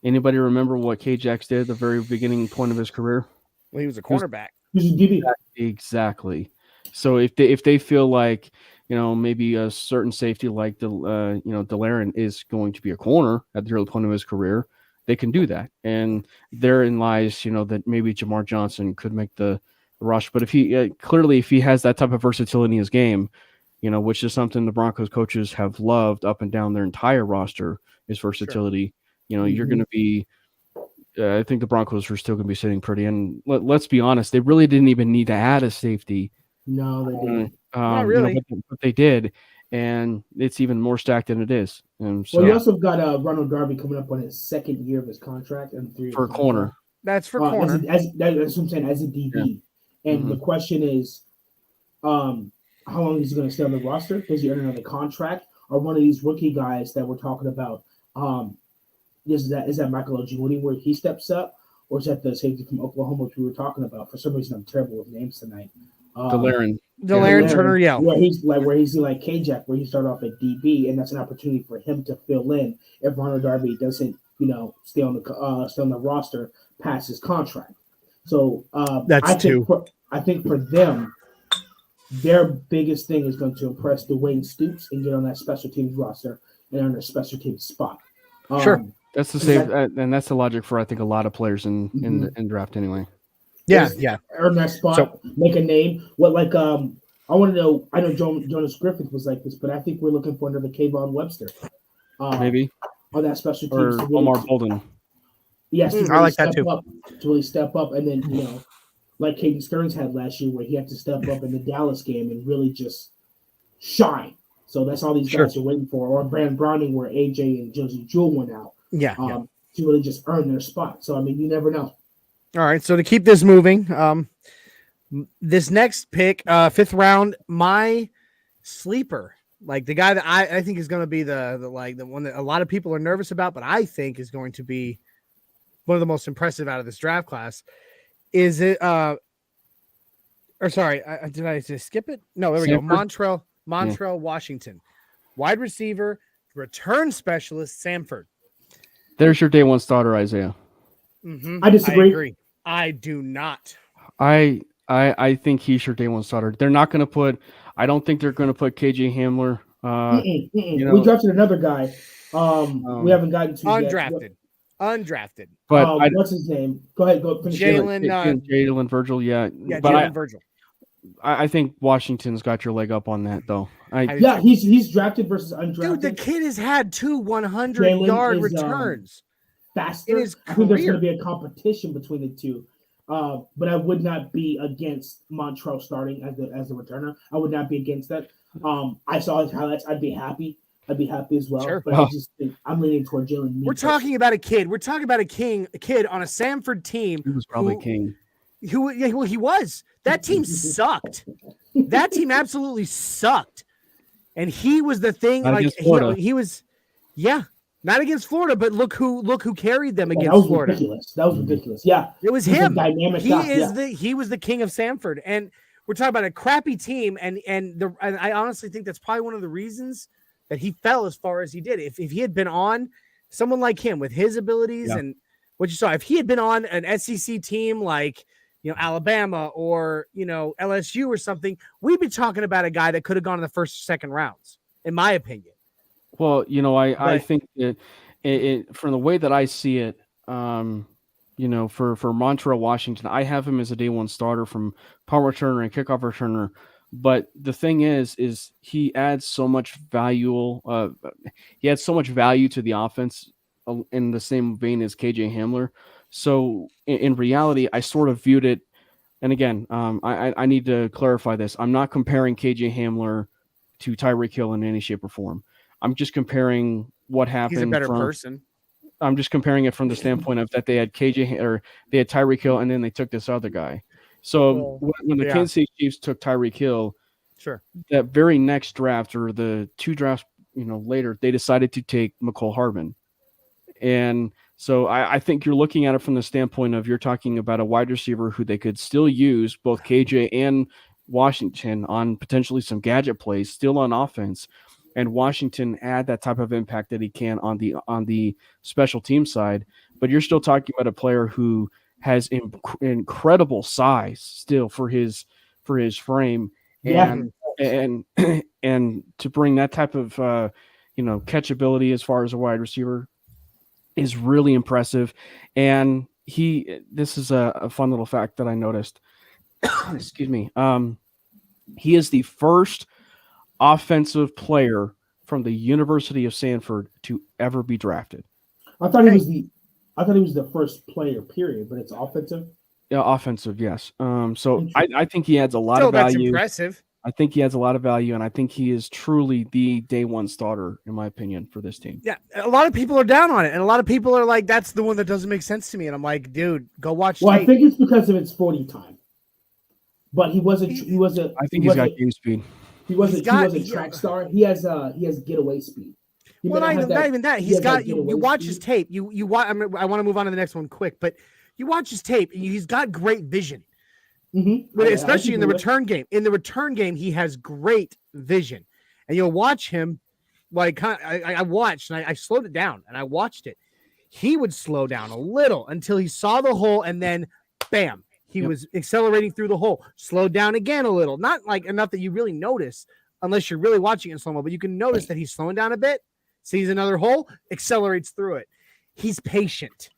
anybody remember what K-Jax did at the very beginning point of his career? Well, he was a cornerback. He was a DB. Exactly. So if they feel like maybe a certain safety like DeLauren is going to be a corner at the early point of his career, they can do that. And therein lies that maybe Jamar Johnson could make the rush. But if he has that type of versatility in his game, which is something the Broncos coaches have loved up and down their entire roster, is versatility. Sure. You're going to be. I think the Broncos are still going to be sitting pretty. And let's be honest, they really didn't even need to add a safety. No, they didn't. Not really. But they did, and it's even more stacked than it is. And so, well, you also got Ronald Garvey coming up on his 2nd year of his contract and 3 for corner. That's for corner. That's what I'm saying, as a DB. Yeah. And the question is, how long is he going to stay on the roster? Does he earn another contract? Or one of these rookie guys that we're talking about, is that Michael Ojemudia where he steps up, or is that the safety from Oklahoma which we were talking about? For some reason, I'm terrible with names tonight. De'Laren Turner Yell. Where he's like K-Jack, where he started off at DB, and that's an opportunity for him to fill in if Ronald Garvey doesn't, stay on the roster past his contract. So I think for them, their biggest thing is going to impress Dwayne Stoops and get on that special teams roster and earn a special teams spot. Sure. That's the same, and that's the logic for I think a lot of players in draft anyway. Yeah. Earn that spot, make a name. I want to know. I know Jonas Griffith was like this, but I think we're looking for another Kayvon Webster. Maybe on that special or teams. Omar Bolden. Yes, I like that too. To really step up, and then like Caden Stearns had last year, where he had to step up in the Dallas game and really just shine. So that's all these guys are waiting for. Or Brandon Browning, where AJ and Josie Jewell went out. To really just earn their spot. So you never know. All right, so to keep this moving, this next pick, 5th round, my sleeper, like the guy that I think is going to be the one that a lot of people are nervous about, but I think is going to be one of the most impressive out of this draft class. Is it? Did I just skip it? No, there we go. Montrell, Washington, wide receiver, return specialist, Samford. There's your day one starter, Isaiah. Mm-hmm. I disagree. I agree. I do not. I think he's your day one starter. They're not going to put. I don't think they're going to put KJ Hamler. We drafted another guy. We haven't gotten to undrafted. But what's his name? Go ahead. Go finish. Jalen Virgil. Yeah. Jalen Virgil. I think Washington's got your leg up on that, though. He's drafted versus undrafted. Dude, the kid has had 2 100-yard returns. Faster. In his I think there's going to be a competition between the two. But I would not be against Montrell starting as the returner. I would not be against that. I saw his highlights. I'd be happy. As well. Sure. But I just think I'm leaning toward Jalen. We're talking about a kid. We're talking about a kid on a Samford team. He was probably king. He was. That team sucked. That team absolutely sucked. And he was the thing. He was, not against Florida, but look who carried them against Florida. That was ridiculous. Yeah, it was him. He was the king of Samford, and we're talking about a crappy team. And I honestly think that's probably one of the reasons that he fell as far as he did. If he had been on someone like him with his abilities and what you saw, if he had been on an SEC team like Alabama or LSU or something, we'd be talking about a guy that could have gone in the first or second rounds, in my opinion. Well, I think that it from the way that I see it, for Montrell Washington, I have him as a day one starter from punt returner and kickoff returner. But the thing is he adds so much value. He adds so much value to the offense in the same vein as KJ Hamler. So in reality, I sort of viewed it. And again, I need to clarify this. I'm not comparing KJ Hamler to Tyreek Hill in any shape or form. I'm just comparing what happened. He's a better person. I'm just comparing it from the standpoint of that they had they had Tyreek Hill and then they took this other guy. So when the Kansas City Chiefs took Tyreek Hill, sure, that very next draft or the 2 drafts, later, they decided to take McCole Hardman. And so I think you're looking at it from the standpoint of you're talking about a wide receiver who they could still use, both KJ and Washington, on potentially some gadget plays, still on offense. And Washington add that type of impact that he can on the special team side. But you're still talking about a player who has incredible size still for his frame, and to bring that type of catchability as far as a wide receiver is really impressive. And this is a fun little fact that I noticed. Excuse me. He is the first offensive player from the University of Sanford to ever be drafted. I thought he was the first player, period, but it's offensive. Yeah, offensive, yes. So I think he adds a lot of value. That's impressive. I think he adds a lot of value, and I think he is truly the day one starter, in my opinion, for this team. Yeah, a lot of people are down on it, and a lot of people are like, "That's the one that doesn't make sense to me." And I'm like, "Dude, go watch." Well, tape. I think it's because of its 40 time. But he wasn't. I think he's got game speed. He wasn't a track star. He has getaway speed. Well, not even that. He's got you watch his tape. You watch. I want to move on to the next one quick, but you watch his tape, and he's got great vision. Mm-hmm. Especially in the return game. In the return game, he has great vision, and you'll watch him. Like I watched, and I slowed it down, and I watched it. He would slow down a little until he saw the hole, and then, bam, he was accelerating through the hole. Slowed down again a little, not like enough that you really notice, unless you're really watching it in slow-mo, but you can notice that he's slowing down a bit, sees another hole, accelerates through it. He's patient,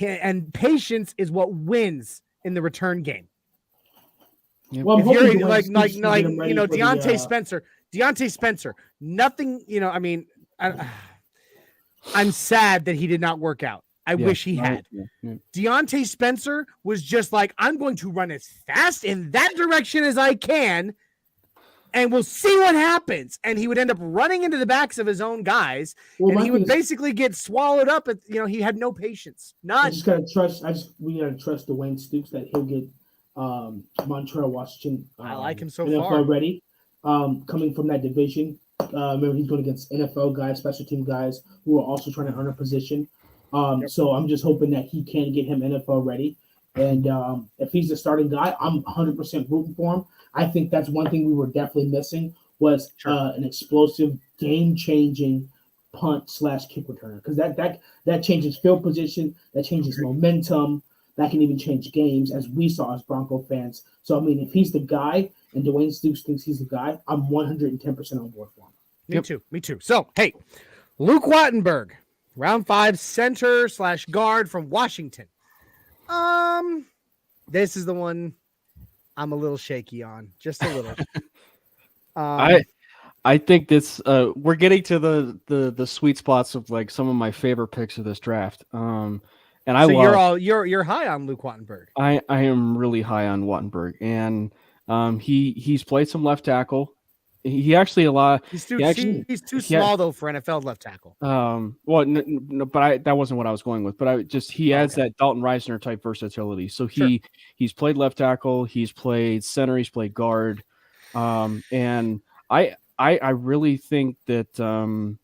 and patience is what wins in the return game. Well, if you're like Deontay Spencer, nothing, I mean, I'm sad that he did not work out. I wish he had. Deontay Spencer was just like, I'm going to run as fast in that direction as I can, and we'll see what happens. And he would end up running into the backs of his own guys, and he would basically get swallowed up. He had no patience. We gotta trust Dwayne Stoops that he'll get Montreal, Washington. I like him so NFL far. Ready, coming from that division. Remember, he's going against NFL guys, special team guys who are also trying to earn a position. So I'm just hoping that he can get him NFL ready. And if he's the starting guy, I'm 100% rooting for him. I think that's one thing we were definitely missing was an explosive, game-changing punt/kick returner, because that changes field position, that changes momentum, that can even change games, as we saw as Bronco fans. So I mean, if he's the guy and Dwayne Stoops thinks he's the guy, I'm 110% on board for him. Me too. So hey, Luke Wattenberg, round 5 center/guard from Washington. This is the one I'm a little shaky on, just a little. I think this we're getting to the sweet spots of like some of my favorite picks of this draft. You're high on Luke Wattenberg. I am really high on Wattenberg, and he's played some left tackle. He's too small though for NFL left tackle. But that wasn't what I was going with. But he adds that Dalton Reisner type versatility. So he's played left tackle, he's played center, he's played guard, and I really think that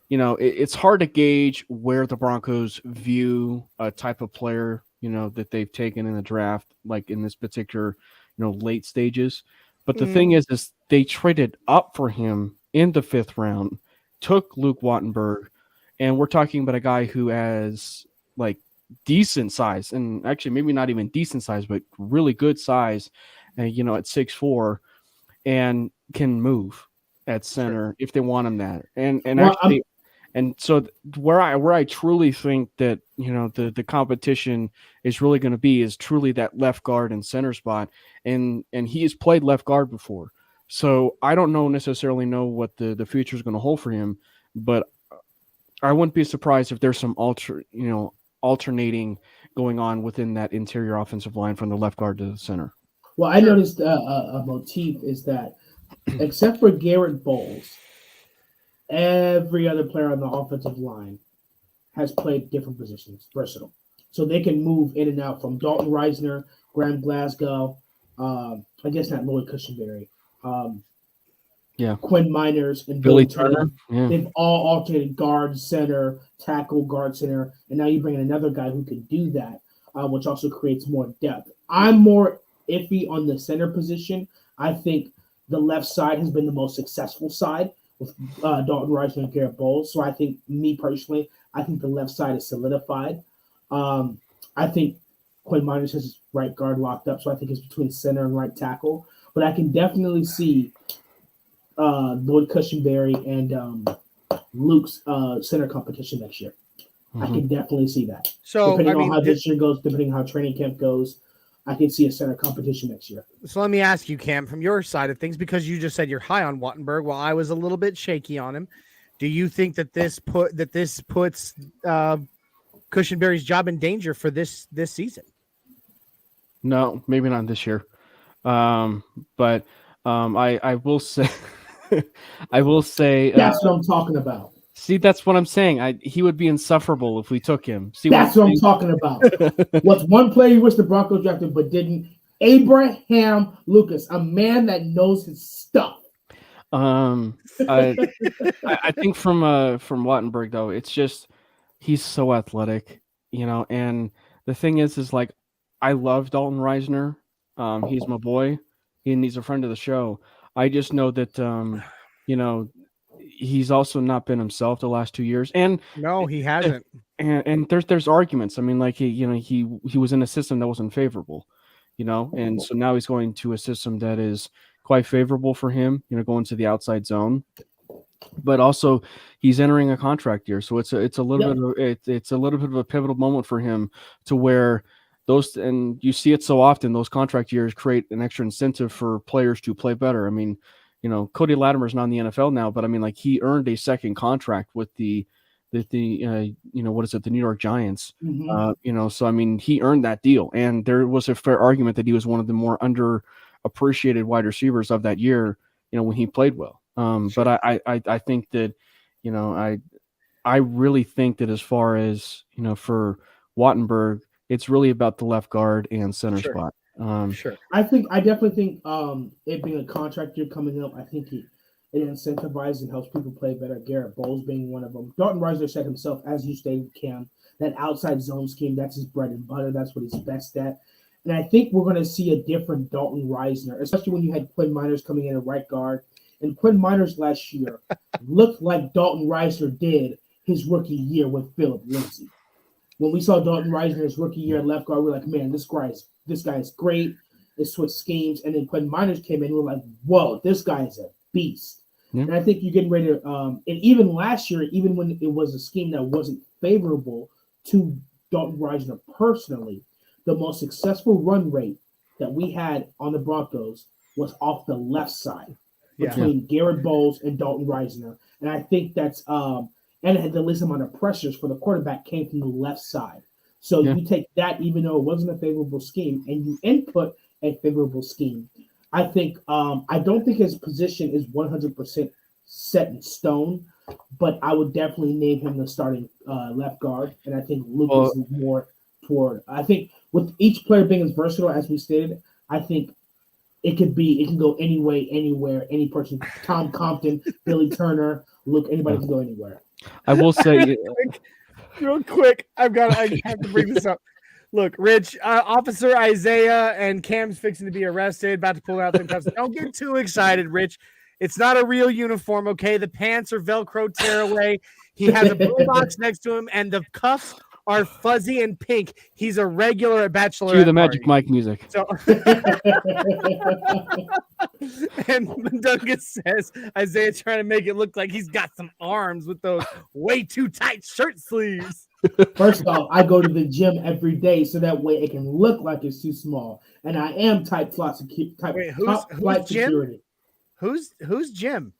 it's hard to gauge where the Broncos view a type of player that they've taken in the draft, like in this particular late stages. But the thing is they traded up for him in the 5th round, took Luke Wattenberg, and we're talking about a guy who has like decent size, and actually maybe not even decent size, but really good size, at 6'4", and can move at center if they want him that. And so where I truly think that the competition is really going to be is truly that left guard and center spot, and he has played left guard before, so I don't necessarily know what the future is going to hold for him, but I wouldn't be surprised if there's some alternating going on within that interior offensive line from the left guard to the center. Well, I noticed a motif is that except for Garrett Bowles, every other player on the offensive line has played different positions, versatile. So they can move in and out from Dalton Reisner, Graham Glasgow, I guess not Lloyd Cushenberry, Quinn Miners, and Billy Turner. Yeah. They've all alternated guard, center, tackle, guard, center, and now you bring in another guy who can do that, which also creates more depth. I'm more iffy on the center position. I think the left side has been the most successful side with Dalton Reisner and Garrett Bowles. So I think, me personally, I think the left side is solidified. I think Quinn Miners has his right guard locked up, so I think it's between center and right tackle. But I can definitely see Lloyd Cushenberry and Luke's center competition next year. Mm-hmm. I can definitely see that. So depending on how this year goes, depending on how training camp goes, I can see a center competition next year. So let me ask you, Cam, from your side of things, because you just said you're high on Wattenberg. Well, I was a little bit shaky on him. Do you think that this puts Cushenberry's job in danger for this season? No, maybe not this year. But I will say, that's what I'm talking about. See, that's what I'm saying. He would be insufferable if we took him. See, that's what I'm talking about. What's one player you wish the Broncos drafted but didn't? Abraham Lucas, a man that knows his stuff. I think from Wattenberg though, it's just he's so athletic, and the thing is like I love Dalton Reisner. He's my boy, and he's a friend of the show. I just know that he's also not been himself the last 2 years, and No, he hasn't. and there's arguments. I mean, like he was in a system that wasn't favorable, and so now he's going to a system that is quite favorable for him, going to the outside zone. But also he's entering a contract year, so it's a little bit of a pivotal moment for him to where those, and you see it so often, those contract years create an extra incentive for players to play better. I mean, Cody Latimer's not in the NFL now, but I mean, like he earned a second contract with the the New York Giants. Mm-hmm. So I mean, he earned that deal, and there was a fair argument that he was one of the more underappreciated wide receivers of that year. When he played well. But I think that, I really think that as far as, for Wattenberg, it's really about the left guard and center spot. Sure. I definitely think it being a contract year coming up, I think it incentivizes and helps people play better. Garrett Bowles being one of them. Dalton Reisner said himself, as you stated, Cam, that outside zone scheme, that's his bread and butter. That's what he's best at. And I think we're going to see a different Dalton Reisner, especially when you had Quinn Miners coming in at right guard. And Quinn Miners last year looked like Dalton Reisner did his rookie year with Philip Lindsay. When we saw Dalton Reisner's rookie year at left guard, we're like, man, this guy is great. It switched schemes. And then Quinn Miners came in, we're like, whoa, this guy is a beast. Yeah. And I think you're getting ready to and even last year, even when it was a scheme that wasn't favorable to Dalton Reisner personally, the most successful run rate that we had on the Broncos was off the left side between Garrett Bowles and Dalton Reisner. And I think that's and it had the least amount of pressures for the quarterback came from the left side. So you take that, even though it wasn't a favorable scheme, and you input a favorable scheme. I think I don't think his position is 100% set in stone, but I would definitely name him the starting left guard. And I think Lucas is more toward. I think with each player being as versatile as we stated, I think it can go anywhere, any person. Tom Compton, Billy Turner, anybody can go anywhere. I will say, real quick, I have to bring this up. Look, Rich, Officer Isaiah and Cam's fixing to be arrested, about to pull out some cuffs. Don't get too excited, Rich. It's not a real uniform, okay? The pants are Velcro tearaway. He has a blue box next to him, and the cuffs are fuzzy and pink. He's a regular at Bachelor. Cue the Magic Mike music. So, and Duncan says Isaiah trying to make it look like he's got some arms with those way too tight shirt sleeves. First off, I go to the gym every day so that way it can look like it's too small, and I am type flight security. Who's Jim?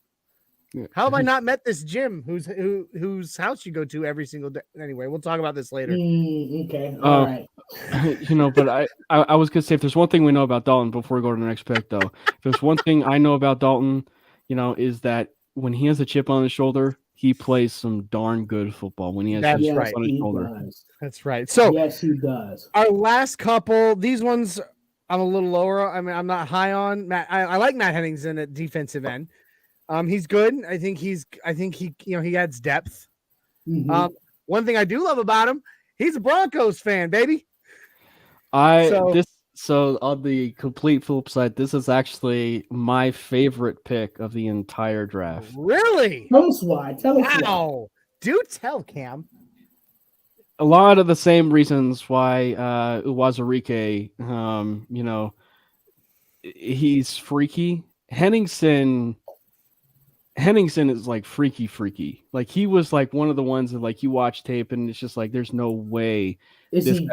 How have I not met this Jim whose house you go to every single day? Anyway, we'll talk about this later. Okay. All right. But I was going to say, if there's one thing we know about Dalton before we go to the next pick, though, if there's one thing I know about Dalton, is that when he has a chip on his shoulder, he plays some darn good football when he has a chip on his shoulder. That's right. So yes, he does. Our last couple, these ones I'm a little lower. I mean, I'm not high on Matt. I like Matt Henningsen at defensive end. He's good. I think he adds depth. Mm-hmm. One thing I do love about him, he's a Broncos fan, baby. So on the complete flip side, this is actually my favorite pick of the entire draft. Really? Tell us why. Wow. Do tell, Cam. A lot of the same reasons why Uwazurike, he's freaky. Henningsen is like freaky. Like he was like one of the ones that like you watch tape and it's just like there's no way. Is he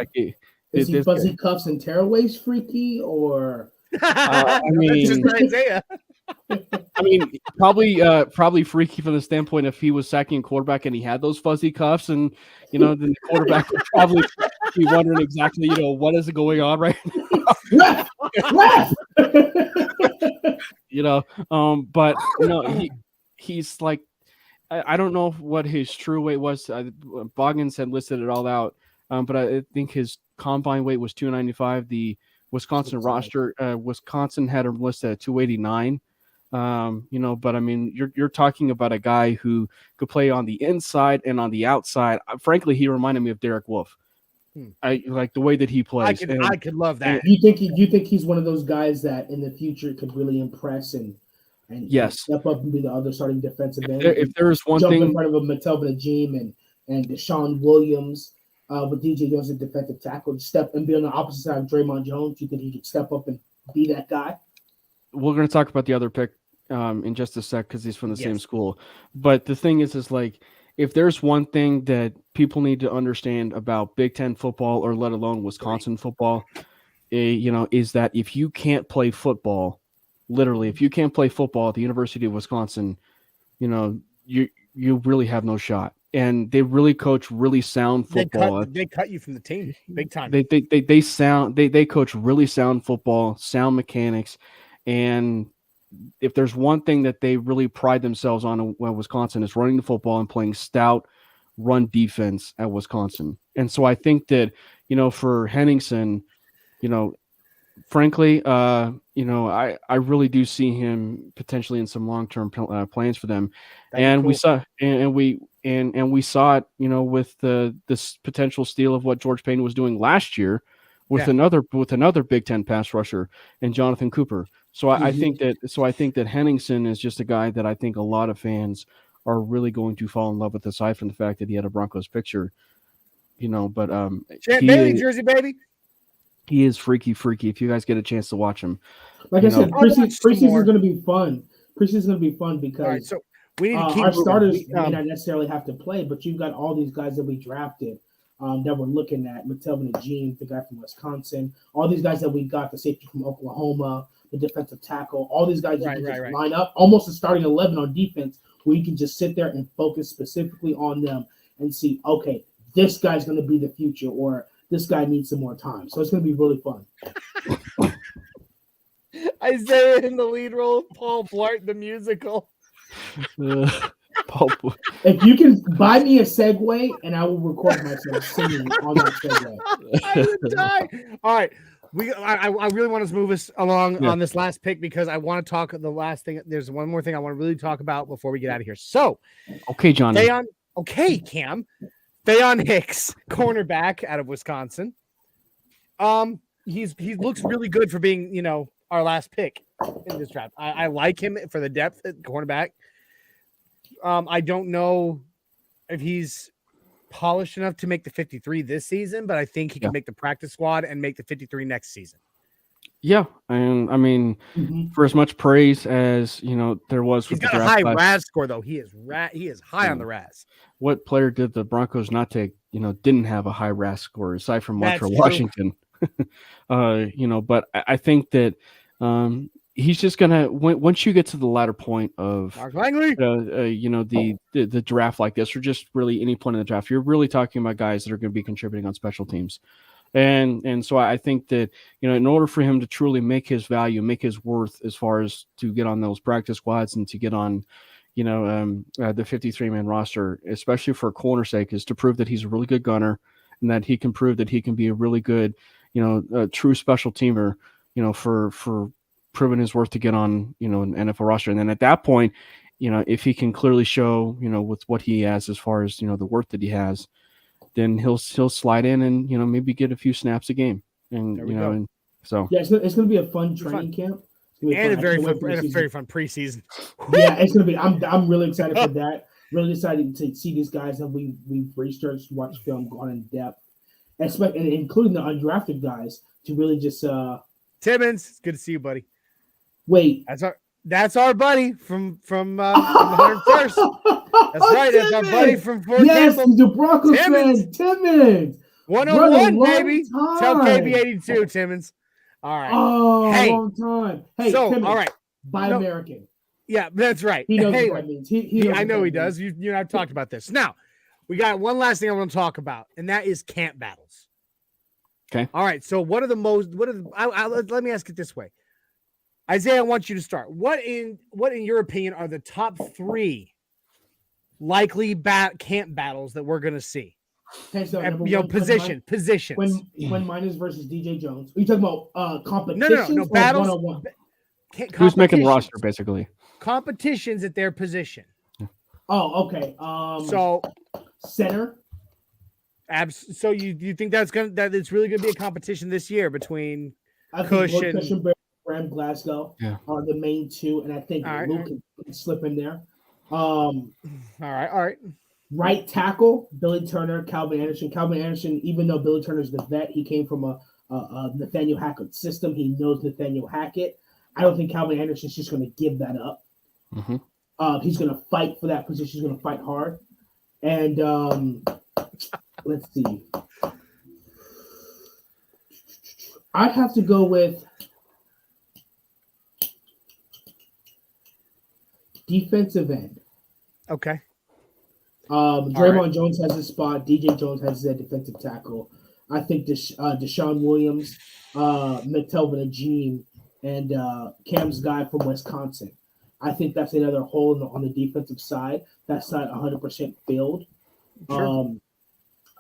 fuzzy cuffs and tearaways freaky or? I mean, Isaiah. I mean, probably freaky from the standpoint if he was sacking a quarterback and he had those fuzzy cuffs, and then the quarterback would probably be wondering exactly, what is going on right now. But he's like, I don't know what his true weight was. Boggins had listed it all out, but I think his combine weight was 295. The Wisconsin roster, Wisconsin had him listed at 289. But I mean, you're talking about a guy who could play on the inside and on the outside. Frankly, he reminded me of Derek Wolfe. I like the way that he plays. I could love that. Do you think he's one of those guys that in the future could really impress and yes, step up and be the other starting defensive end? If there's one jump thing in front of a Metelvin Ajim and Deshaun Williams with DJ Jones at defensive tackle, step and be on the opposite side of Draymond Jones, do you think he could step up and be that guy? We're going to talk about the other pick in just a sec because he's from the same school. But the thing is like, if there's one thing that people need to understand about Big Ten football, or let alone Wisconsin football, is that if you can't play football, literally, if you can't play football at the University of Wisconsin, you really have no shot. And they really coach really sound football. They cut you from the team big time. They coach really sound football, sound mechanics, and if there's one thing that they really pride themselves on at Wisconsin is running the football and playing stout run defense at Wisconsin. And so I think that, for Henningsen, frankly, I really do see him potentially in some long-term plans for them. And we saw, and we saw it, with this potential steal of what George Payton was doing last year with another Big Ten pass rusher and Jonathan Cooper. So I think that Henningsen is just a guy that I think a lot of fans are really going to fall in love with, aside from the fact that he had a Broncos picture, but Bailey jersey, baby. He is freaky. If you guys get a chance to watch him, like I said, preseason is going to be fun. Preseason is going to be fun because so we need to keep our starters may not necessarily have to play, but you've got all these guys that we drafted that we're looking at. Metelvin Ajim, the guy from Wisconsin, all these guys that we got, the safety from Oklahoma, the defensive tackle, all these guys that just line up almost a starting 11 on defense, where you can just sit there and focus specifically on them and see, okay, this guy's going to be the future, or this guy needs some more time. So it's going to be really fun. Isaiah in the lead role, Paul Blart the musical. If you can buy me a Segway, and I will record myself singing on that Segway. I would die. All right. I really want to move us along on this last pick because I want to talk the last thing. There's one more thing I want to really talk about before we get out of here. So, okay, Johnny. Cam. Theon Hicks, cornerback out of Wisconsin. He looks really good for being, our last pick in this draft. I like him for the depth at cornerback. I don't know if he's polished enough to make the 53 this season, but I think he can make the practice squad and make the 53 next season. Yeah, and I mean, for as much praise as there was, he's got a high RAS score though. He is high on the RAS. What player did the Broncos not take? Didn't have a high RAS score aside from Montreal Washington. But I think that he's just gonna once you get to the latter point of Mark Langley, the draft like this, or just really any point in the draft, you're really talking about guys that are going to be contributing on special teams. And so I think that, in order for him to truly make his value, make his worth as far as to get on those practice squads and to get on, the 53-man roster, especially for a corner's sake, is to prove that he's a really good gunner and that he can prove that he can be a really good, a true special teamer, for proving his worth to get on, an NFL roster. And then at that point, if he can clearly show, with what he has as far as, the worth that he has, then he'll slide in and maybe get a few snaps a game, and and so it's going to be a fun training camp, and a very fun preseason. Yeah, it's going to be. I'm really excited for that. Really excited to see these guys that we've researched, watched film, gone in depth, and including the undrafted guys to really just. Timmons, it's good to see you, buddy. Wait, that's our buddy from 101st. That's right. That's our buddy from Fort Campbell. The Broncos fan, Timmons. 101, baby. Tell KB82, Timmons. All right. Oh, long time. Hey, so, Timmons, all right. Buy American. Yeah, that's right. He knows what that means. I know he does. You and I've talked about this. Now, we got one last thing I want to talk about, and that is camp battles. Okay. All right. So, let me ask it this way. Isaiah, I want you to start. What in your opinion are the top 3 likely camp battles that we're going to see? Position. When mine is versus DJ Jones. Are you talking about competition? No battles. One-on-one? Who's making the roster, basically? competitions at their position. Oh, okay. So center. So you think that it's really gonna be a competition this year between Cush and Graham Glasgow Yeah. are the main two, and I think Luke can slip in there. All right. Right tackle, Billy Turner, Calvin Anderson. Calvin Anderson, even though Billy Turner's the vet, he came from a Nathaniel Hackett system. He knows Nathaniel Hackett. I don't think Calvin Anderson's just going to give that up. Mm-hmm. He's going to fight for that position. He's going to fight hard. And let's see. I'd have to go with defensive end. Okay. Draymond Jones has his spot. DJ Jones has his defensive tackle. I think Deshaun Williams, McTelvin Agene, and Cam's guy from Wisconsin. I think that's another hole on the defensive side. That's not 100% filled. Sure.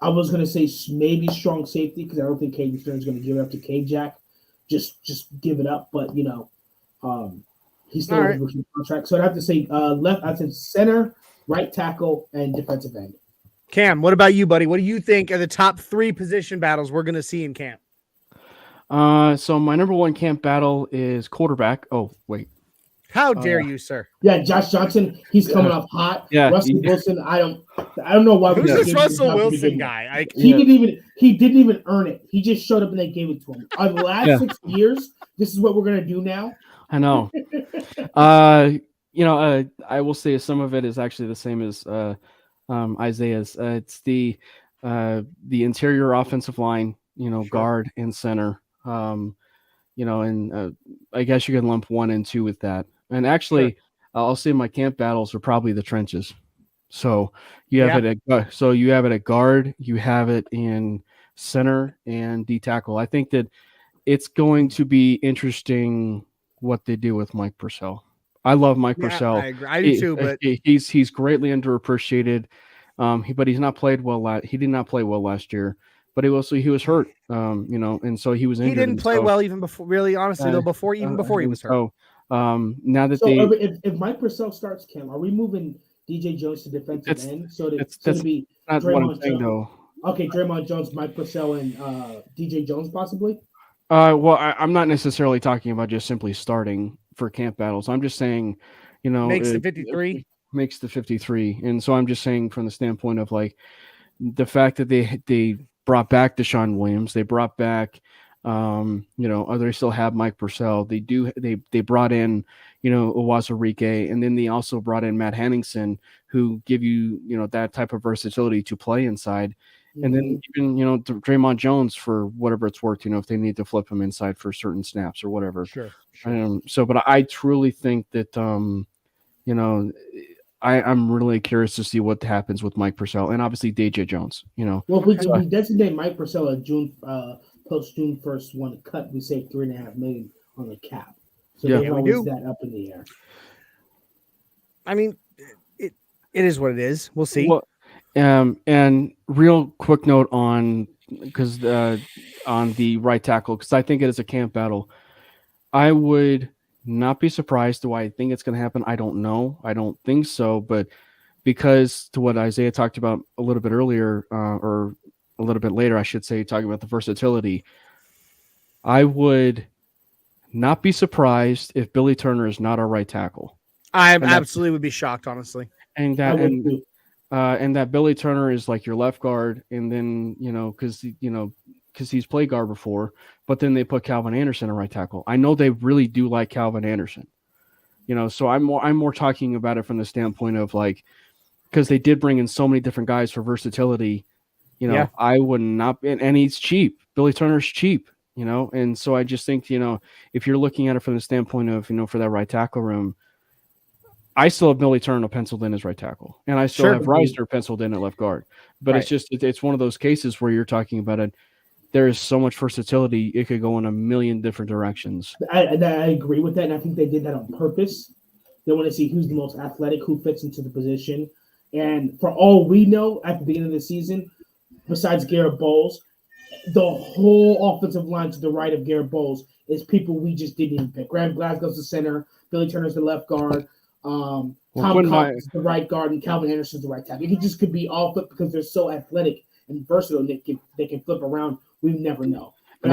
I was going to say maybe strong safety because I don't think Caden Stearns is going to give it up to K-Jack. Just give it up. But, he's still on a rookie contract. So I'd have to say left. I'd say center, right tackle, and defensive end. Cam, what about you, buddy? What do you think are the top 3 position battles we're going to see in camp? So my number one camp battle is quarterback. Oh, wait. How dare you, sir? Yeah, Josh Johnson, he's coming off hot. Yeah, Russell Wilson, I don't know why. Who's this Russell Wilson guy? He didn't even earn it. He just showed up and they gave it to him. The last 6 years, this is what we're gonna do now. I know. I will say some of it is actually the same as Isaiah's. It's the interior offensive line, guard and center. And I guess you can lump 1 and 2 with that. And actually, I'll say my camp battles are probably the trenches. So you have it at guard, you have it in center and D tackle. I think that it's going to be interesting what they do with Mike Purcell. I love Mike Purcell. I agree. I do too, but he's greatly underappreciated. But he's not played well. He did not play well last year. But he was hurt. And so he was injured. He didn't play well even before. Really, honestly, though, before he was hurt. So now that if Mike Purcell starts, Cam, are we moving DJ Jones to defensive end? So it's going to be not what I'm saying, though. Okay, Draymond Jones, Mike Purcell, and DJ Jones possibly. Well, I'm not necessarily talking about just simply starting for camp battles. I'm just saying, makes the 53. Makes the 53, and so I'm just saying from the standpoint of like the fact that they brought back Deshaun Williams, they brought back, they still have Mike Purcell. They brought in, Uwazurike, and then they also brought in Matt Henningsen, who give you, that type of versatility to play inside. Mm-hmm. And then even, Draymond Jones for whatever it's worth, if they need to flip him inside for certain snaps or whatever. Sure. But I truly think that, I'm really curious to see what happens with Mike Purcell and obviously DJ Jones. Well, if we designate Mike Purcell a post June 1st one cut, we save $3.5 million on the cap. So we do that up in the air. I mean, it is what it is. We'll see. Well, and real quick note on the right tackle, because I think it is a camp battle. I would not be surprised. Do I think it's going to happen? I don't know. I don't think so. But because to what Isaiah talked about a little bit earlier, or a little bit later, I should say, talking about the versatility, I would not be surprised if Billy Turner is not our right tackle. I absolutely would be shocked, honestly. And that Billy Turner is like your left guard, and then because he's played guard before, but then they put Calvin Anderson at right tackle. I know they really do like Calvin Anderson, so I'm more talking about it from the standpoint of like, because they did bring in so many different guys for versatility, I would not, and he's cheap. Billy Turner's cheap, and so I just think, if you're looking at it from the standpoint of, for that right tackle room, I still have Billy Turner penciled in as right tackle, and I still have Reisner penciled in at left guard, but it's one of those cases where you're talking about it. There is so much versatility; it could go in a million different directions. I agree with that, and I think they did that on purpose. They want to see who's the most athletic, who fits into the position. And for all we know, at the beginning of the season, besides Garrett Bowles, the whole offensive line to the right of Garrett Bowles is people we just didn't even pick. Graham Glasgow's the center, Billy Turner's the left guard, Tom Quinn Cox is the right guard and Calvin Anderson's the right tackle. It just could be all flipped because they're so athletic and versatile. They can flip around. We never know. And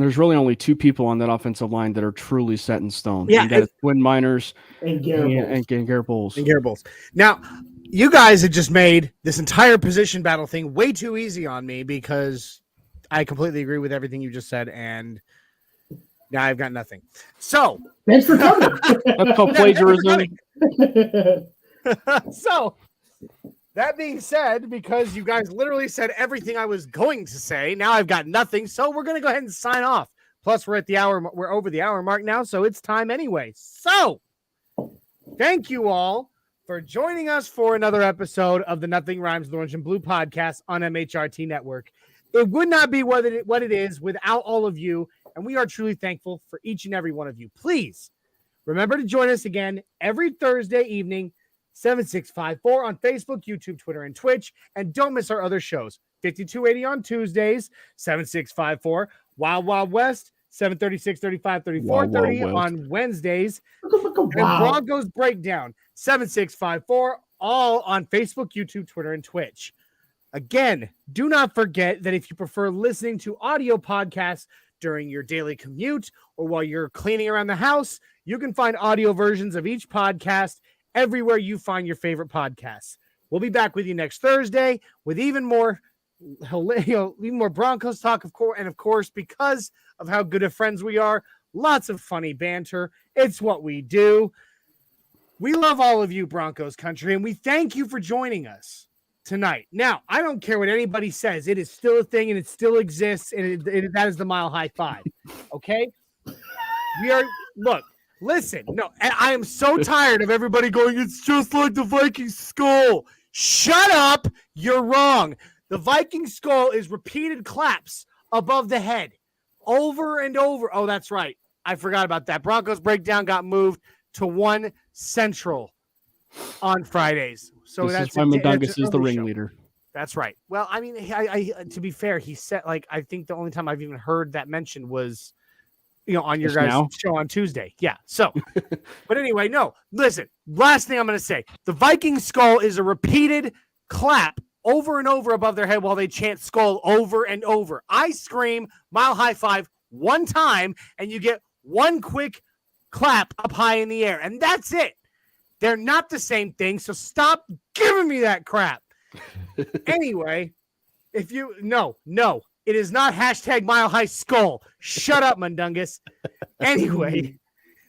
there's really only two people on that offensive line that are truly set in stone. Yeah, and that's Quinn Miners and Garrett Bowles. Now, you guys had just made this entire position battle thing way too easy on me because I completely agree with everything you just said, and now I've got nothing. So thanks for coming. That's called plagiarism. So that being said, because you guys literally said everything I was going to say, now I've got nothing. So we're going to go ahead and sign off. Plus, we're over the hour mark now, so it's time anyway. So thank you all for joining us for another episode of the Nothing Rhymes with Orange and Blue podcast on MHRT Network. It would not be what it is without all of you, and we are truly thankful for each and every one of you. Please remember to join us again every Thursday evening, 7654 on Facebook, YouTube, Twitter, and Twitch. And don't miss our other shows, 5280 on Tuesdays, 7654, Wild Wild West, 7:30, 6:35, 34:30 on Wednesdays, and Broncos Breakdown, 7654, all on Facebook, YouTube, Twitter, and Twitch. Again, do not forget that if you prefer listening to audio podcasts during your daily commute or while you're cleaning around the house, you can find audio versions of each podcast everywhere you find your favorite podcasts. We'll be back with you next Thursday with even more Broncos talk, of course, and of course, because of how good of friends we are, lots of funny banter. It's what we do. We love all of you, Broncos country, and we thank you for joining us tonight. Now, I don't care what anybody says. It is still a thing, and it still exists, and that is the Mile High Five. Okay? Listen, no, and I am so tired of everybody going, it's just like the Viking skull. Shut up. You're wrong. The Viking skull is repeated claps above the head over and over. Oh, that's right. I forgot about that. Broncos Breakdown got moved to 1 Central on Fridays. So that's why Mundungus is the ringleader. That's right. Well, I mean, I to be fair, he said, I think the only time I've even heard that mentioned was, on your guys' show on Tuesday. Yeah. So, but anyway, no, listen, last thing I'm going to say, the Viking skull is a repeated clap over and over above their head while they chant skull over and over. I scream Mile High Five one time and you get one quick clap up high in the air. And that's it. They're not the same thing. So stop giving me that crap. Anyway, it is not hashtag Mile High Skull. Shut up, Mundungus. Anyway,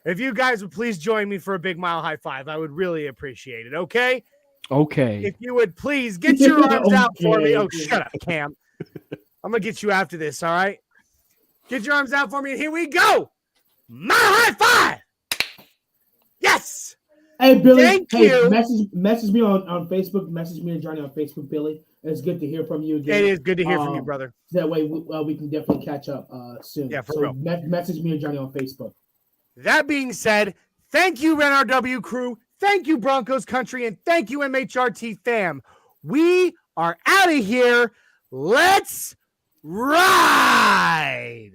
if you guys would please join me for a big Mile High Five, I would really appreciate it. Okay? Okay. If you would please get your arms out for me. Oh, shut up, Cam. I'm going to get you after this, all right? Get your arms out for me, and here we go. Mile High Five. Yes. Hey, Billy. Thank you. Message me on Facebook. Message me and Johnny on Facebook, Billy. It's good to hear from you again. It is good to hear from you, brother. That way we can definitely catch up soon. Yeah, for real. Message me and Johnny on Facebook. That being said, thank you, NRW crew. Thank you, Broncos country. And thank you, MHRT fam. We are out of here. Let's ride.